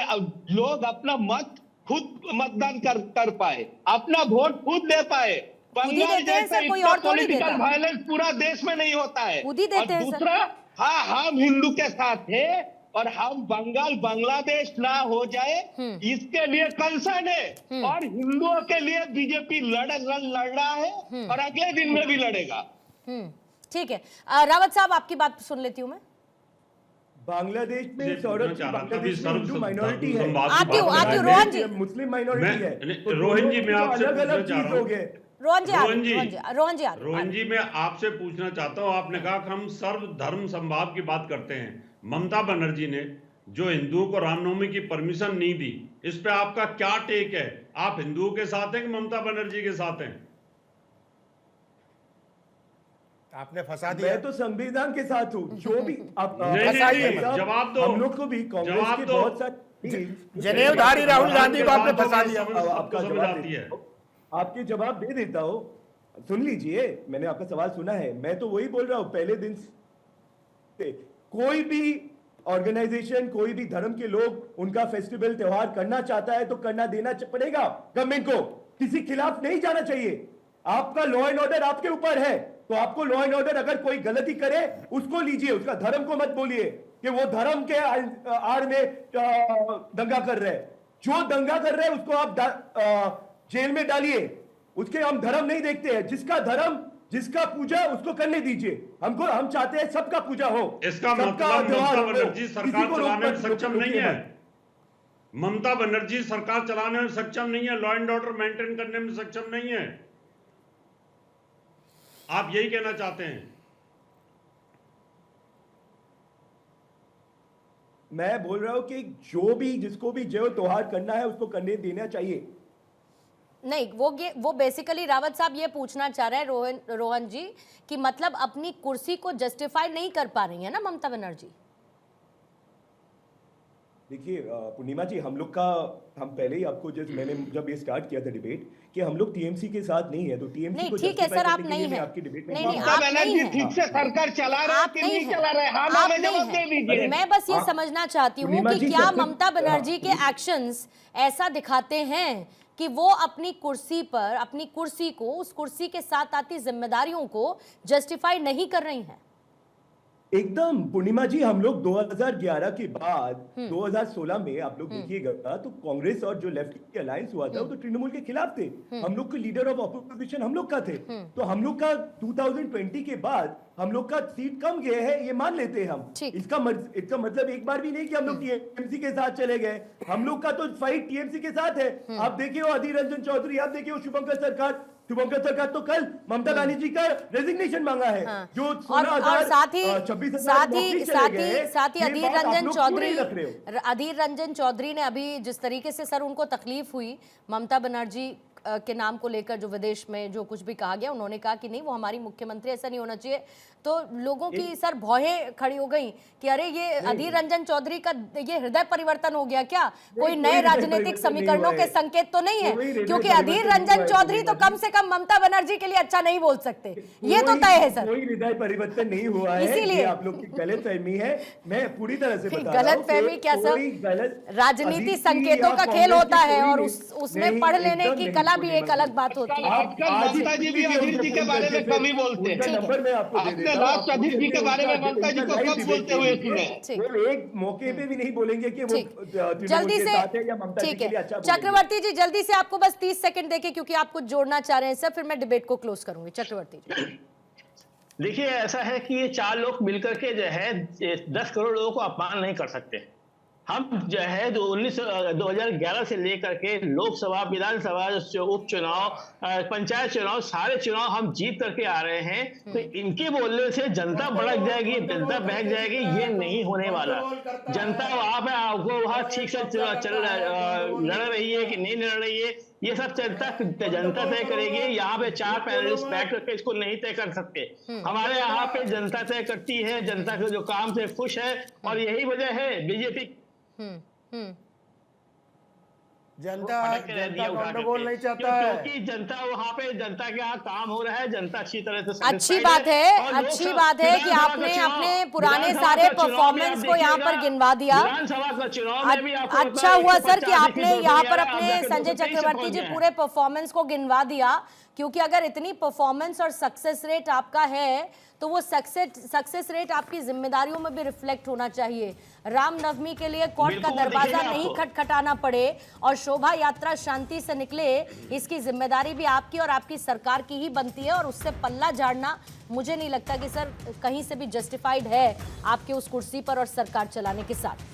Speaker 5: लोग अपना मत खुद मतदान कर पाए, अपना वोट खुद दे पाए। बंगाल जैसा पॉलिटिकल वायलेंस पूरा देश में नहीं होता है। और दूसरा, हाँ, हम हिंदू के साथ हैं और हम बंगाल बांग्लादेश ना हो जाए इसके लिए कंसर्न है, और हिंदुओं के लिए बीजेपी लड़ रहा है और अगले दिन में भी लड़ेगा।
Speaker 1: ठीक है, रावत साहब आपकी बात सुन लेती हूँ मैं।
Speaker 6: बांग्लादेश में सौरभ हिंदू माइनॉरिटी है,
Speaker 1: आती हूँ रोहन जी,
Speaker 6: मुस्लिम माइनॉरिटी है,
Speaker 8: रोहन जी मैं आपसे
Speaker 6: अलग अलग चीज हो गए।
Speaker 1: रोहन जी आ रहे
Speaker 8: रोहन जी,
Speaker 1: हैं, रोहन जी आ रहे हैं।
Speaker 8: रोहन जी, मैं आपसे पूछना चाहता हूं, आपने कहा कि हम सर्व धर्म संभाव की बात करते हैं। ममता बनर्जी ने जो हिंदुओं को रामनवमी की परमिशन नहीं दी, इस पे आपका क्या टेक है? आप हिंदुओं के साथ हैं कि ममता बनर्जी के साथ हैं?
Speaker 7: आपने फंसा दिया।
Speaker 6: मैं तो संविधान के साथ हूँ, जो भी आप
Speaker 8: नहीं, जवाब दो।
Speaker 6: हम लोग को भी कांग्रेस
Speaker 8: जवाब
Speaker 6: के
Speaker 8: दो।
Speaker 6: बहुत सारे
Speaker 7: जनेऊधारी राहुल गांधी को आपने
Speaker 8: आपके
Speaker 7: फंसा
Speaker 8: साथ
Speaker 7: दिया।
Speaker 6: आपका
Speaker 8: समझ
Speaker 6: जवाब
Speaker 8: आती है।
Speaker 6: आपके जवाब दे देता हूँ, सुन लीजिए, मैंने आपका सवाल सुना है। मैं तो वही बोल रहा हूँ, पहले दिन से कोई भी ऑर्गेनाइजेशन, कोई भी धर्म के लोग उनका फेस्टिवल त्योहार करना चाहता है तो करना देना पड़ेगा गवर्नमेंट को, किसी खिलाफ नहीं जाना चाहिए। आपका लॉ एंड ऑर्डर आपके ऊपर है, तो आपको लॉ एंड ऑर्डर, अगर कोई गलती करे उसको लीजिए, उसका धर्म को मत बोलिए कि वो धर्म के आड़ में दंगा कर रहे हैं। जो दंगा कर रहे हैं उसको आप जेल में डालिए, उसके हम धर्म नहीं देखते हैं। जिसका धर्म, जिसका पूजा, उसको करने दीजिए। हम चाहते हैं सबका पूजा हो,
Speaker 8: इसका
Speaker 6: सबका
Speaker 8: मतलब
Speaker 6: त्योहार
Speaker 8: ममता
Speaker 6: हो,
Speaker 8: बनर्जी
Speaker 6: किसी
Speaker 8: सरकार
Speaker 6: को
Speaker 8: चलाने में सक्षम नहीं है।
Speaker 6: मत।
Speaker 8: ममता बनर्जी सरकार चलाने में सक्षम नहीं है, लॉ एंड ऑर्डर मेंटेन करने में सक्षम नहीं है। आप यही कहना चाहते हैं?
Speaker 6: मैं बोल रहा हूं कि जो भी, जिसको भी जो त्योहार करना है उसको करने देना चाहिए।
Speaker 1: नहीं, वो बेसिकली रावत साहब ये पूछना चाह रहे हैं रोहन जी कि मतलब अपनी कुर्सी को जस्टिफाई नहीं कर पा रही है ना ममता बनर्जी।
Speaker 6: देखिए पूर्णिमा जी, हम पहले ही आपको जब ये स्टार्ट किया था डिबेट कि हम लोग टीएमसी के साथ नहीं है, तो टीएमसी
Speaker 1: नहीं,
Speaker 6: को
Speaker 1: ठीक है सर, आप
Speaker 6: justify करने के
Speaker 1: नहीं
Speaker 6: लिए मैं
Speaker 1: है।
Speaker 6: आपकी डिबेट में
Speaker 1: नहीं,
Speaker 5: ममता
Speaker 1: आप नहीं
Speaker 5: बनर्जी
Speaker 1: हैं।
Speaker 5: ठीक से सरकार चला रहे हैं
Speaker 1: आप
Speaker 5: कि
Speaker 1: नहीं
Speaker 5: नहीं
Speaker 1: हैं।
Speaker 5: चला रहे हैं? हाँ,
Speaker 1: आप
Speaker 5: हमें
Speaker 1: नहीं
Speaker 5: जवाब दे
Speaker 1: हैं।
Speaker 5: दीजिए।
Speaker 1: मैं बस ये समझना चाहती हूँ
Speaker 6: पूर्णिमा
Speaker 1: कि
Speaker 6: जी,
Speaker 1: क्या
Speaker 6: जब तक-
Speaker 1: ममता बनर्जी के एक्शंस ऐसा दिखाते हैं कि वो अपनी कुर्सी पर, अपनी कुर्सी को, उस कुर्सी के साथ आती जिम्मेदारियों को जस्टिफाई नहीं कर रही हैं?
Speaker 6: एकदम पूर्णिमा जी, हम लोग 2011 के बाद 2016 में आप लोग देखिएगा तो कांग्रेस और जो लेफ्ट की अलायंस हुआ था वो तो तृणमूल के खिलाफ थे। हम लोग के लीडर ऑफ ऑपोजिशन हम लोग का थे, तो हम लोग का 2020 के बाद हम लोग का सीट कम गए हैं, ये मान लेते हैं हम।
Speaker 1: ठीक।
Speaker 6: इसका मतलब एक बार भी नहीं कि हम लोग टीएमसी के साथ चले गए। हम लोग का तो फाइट टीएमसी के साथ है। आप देखिए वो अधीर रंजन चौधरी, आप देखिए वो शुभंकर सरकार तो कल ममता बनर्जी का रेजिग्नेशन मांगा है।
Speaker 1: हाँ।
Speaker 6: जो
Speaker 1: और
Speaker 6: 16,000
Speaker 1: साथ ही
Speaker 6: 26,000 नौकरी चले गए हैं,
Speaker 1: साथ ही
Speaker 6: ये
Speaker 1: अधीर
Speaker 6: बात आप
Speaker 1: रंजन
Speaker 6: लोग क्यों
Speaker 1: चौधरी,
Speaker 6: नहीं रख रहे हो?
Speaker 1: अधीर रंजन चौधरी ने अभी जिस तरीके से सर उनको तकलीफ हुई ममता बनर्जी के नाम को लेकर, जो विदेश में जो कुछ भी कहा गया, उन्होंने कहा कि नहीं वो हमारी मुख्यमंत्री, ऐसा नहीं होना चाहिए। तो लोगों की सर भौहें खड़ी हो गई कि अरे ये अधीर रंजन चौधरी का ये हृदय परिवर्तन हो गया क्या? कोई नए राजनीतिक समीकरणों के संकेत तो नहीं है? क्योंकि अधीर रंजन चौधरी तो कम से कम ममता बनर्जी के लिए अच्छा नहीं बोल सकते, ये तो तय है सर।
Speaker 6: कोई हृदय परिवर्तन नहीं हुआ है,
Speaker 1: इसीलिए
Speaker 6: ये आप लोग की गलतफहमी है। मैं पूरी तरह से बता रहा हूं
Speaker 1: गलतफहमी क्या सर?
Speaker 6: कोई गलत
Speaker 1: राजनीति
Speaker 6: अजीत जी
Speaker 1: संकेतों
Speaker 6: या
Speaker 1: का
Speaker 6: कांग्रेस
Speaker 1: खेल
Speaker 6: की
Speaker 1: होता है
Speaker 6: कोई
Speaker 1: और
Speaker 6: नहीं-
Speaker 1: उसमें
Speaker 6: नहीं,
Speaker 1: पढ़ लेने
Speaker 6: एकदम
Speaker 1: की
Speaker 6: नहीं,
Speaker 1: कला भी एक
Speaker 6: पूर्णिमा
Speaker 1: अलग
Speaker 6: जी।
Speaker 1: बात होती है।
Speaker 5: आजकल ममता जी भी अधीर जी के बारे में कम ही बोलते हैं।
Speaker 6: उनका नंबर मैं आपको दे
Speaker 5: आपने
Speaker 6: देता हूं।
Speaker 5: राज अधीर जी के बारे में ममता जी को कब बोलते हुए सुने?
Speaker 1: ठीक।
Speaker 6: वो एक मौके पे भी नहीं बोलेंगे कि वो
Speaker 1: ठीक,
Speaker 6: तृणमूल
Speaker 1: जल्दी
Speaker 6: के
Speaker 1: से,
Speaker 6: साथ है या ममता जी
Speaker 1: ठीक
Speaker 6: के लिए
Speaker 1: है
Speaker 6: अच्छा बोलेंगे।
Speaker 1: चक्रवर्ती जी, जल्दी से आपको बस 30 सेकंड देके, क्योंकि आप कुछ जोड़ना चाह रहे हैं सर, फिर मैं डिबेट को क्लोज करूंगी। चक्रवर्ती जी।
Speaker 4: देखिए, ऐसा है कि ये चार लोग मिलकर के जो है 10 करोड़ लोगों को अपमान नहीं कर सकते। हम जो है 2011 से लेकर के लोकसभा, विधानसभा, उपचुनाव, पंचायत चुनाव, सारे चुनाव हम जीत करके आ रहे हैं। तो इनके बोलने से जनता भड़क जाएगी, जनता बहक जाएगी, ये नहीं होने वाला। जनता वहां पे आपको वहां ठीक से लड़ रही है कि नहीं लड़ रही है, ये सब जनता तय करेगी। यहाँ पे 4 पैनलिस्ट बैठ करके इसको नहीं तय कर सकते। हमारे यहाँ पे जनता तय करती है, जनता के जो काम से खुश है, और यही वजह है बीजेपी
Speaker 7: जनता
Speaker 4: जनता
Speaker 7: गंडगोल नहीं चाहता है।
Speaker 4: क्योंकि जनता वहाँ पे, जनता के यहाँ काम हो रहा है, जनता अच्छी तरह से
Speaker 1: अच्छी बात है, अच्छी बात है कि आपने अपने पुराने सारे परफॉर्मेंस को यहाँ पर गिनवा दिया।
Speaker 4: विधानसभा का चुनाव में भी आपको
Speaker 1: अच्छा हुआ सर कि
Speaker 4: 150
Speaker 1: आपने यहाँ पर अपने
Speaker 4: आप जाके
Speaker 1: संजय
Speaker 4: 223
Speaker 1: चक्रवर्ती जी
Speaker 4: पहुंच
Speaker 1: पूरे परफॉर्मेंस को गिनवा दिया, क्योंकि अगर इतनी परफॉर्मेंस और सक्सेस रेट आपका है तो वो सक्सेस रेट आपकी जिम्मेदारियों में भी रिफ्लेक्ट होना चाहिए। रामनवमी के लिए कोर्ट का
Speaker 4: बिल्कुल,
Speaker 1: दरवाजा
Speaker 4: देखिएगा
Speaker 1: नहीं
Speaker 4: आपको।
Speaker 1: खटखटाना पड़े और शोभा यात्रा शांति से निकले, इसकी जिम्मेदारी भी आपकी और आपकी सरकार की ही बनती है। और उससे पल्ला झाड़ना मुझे नहीं लगता कि सर कहीं से भी जस्टिफाइड है आपके उस कुर्सी पर और सरकार चलाने के साथ।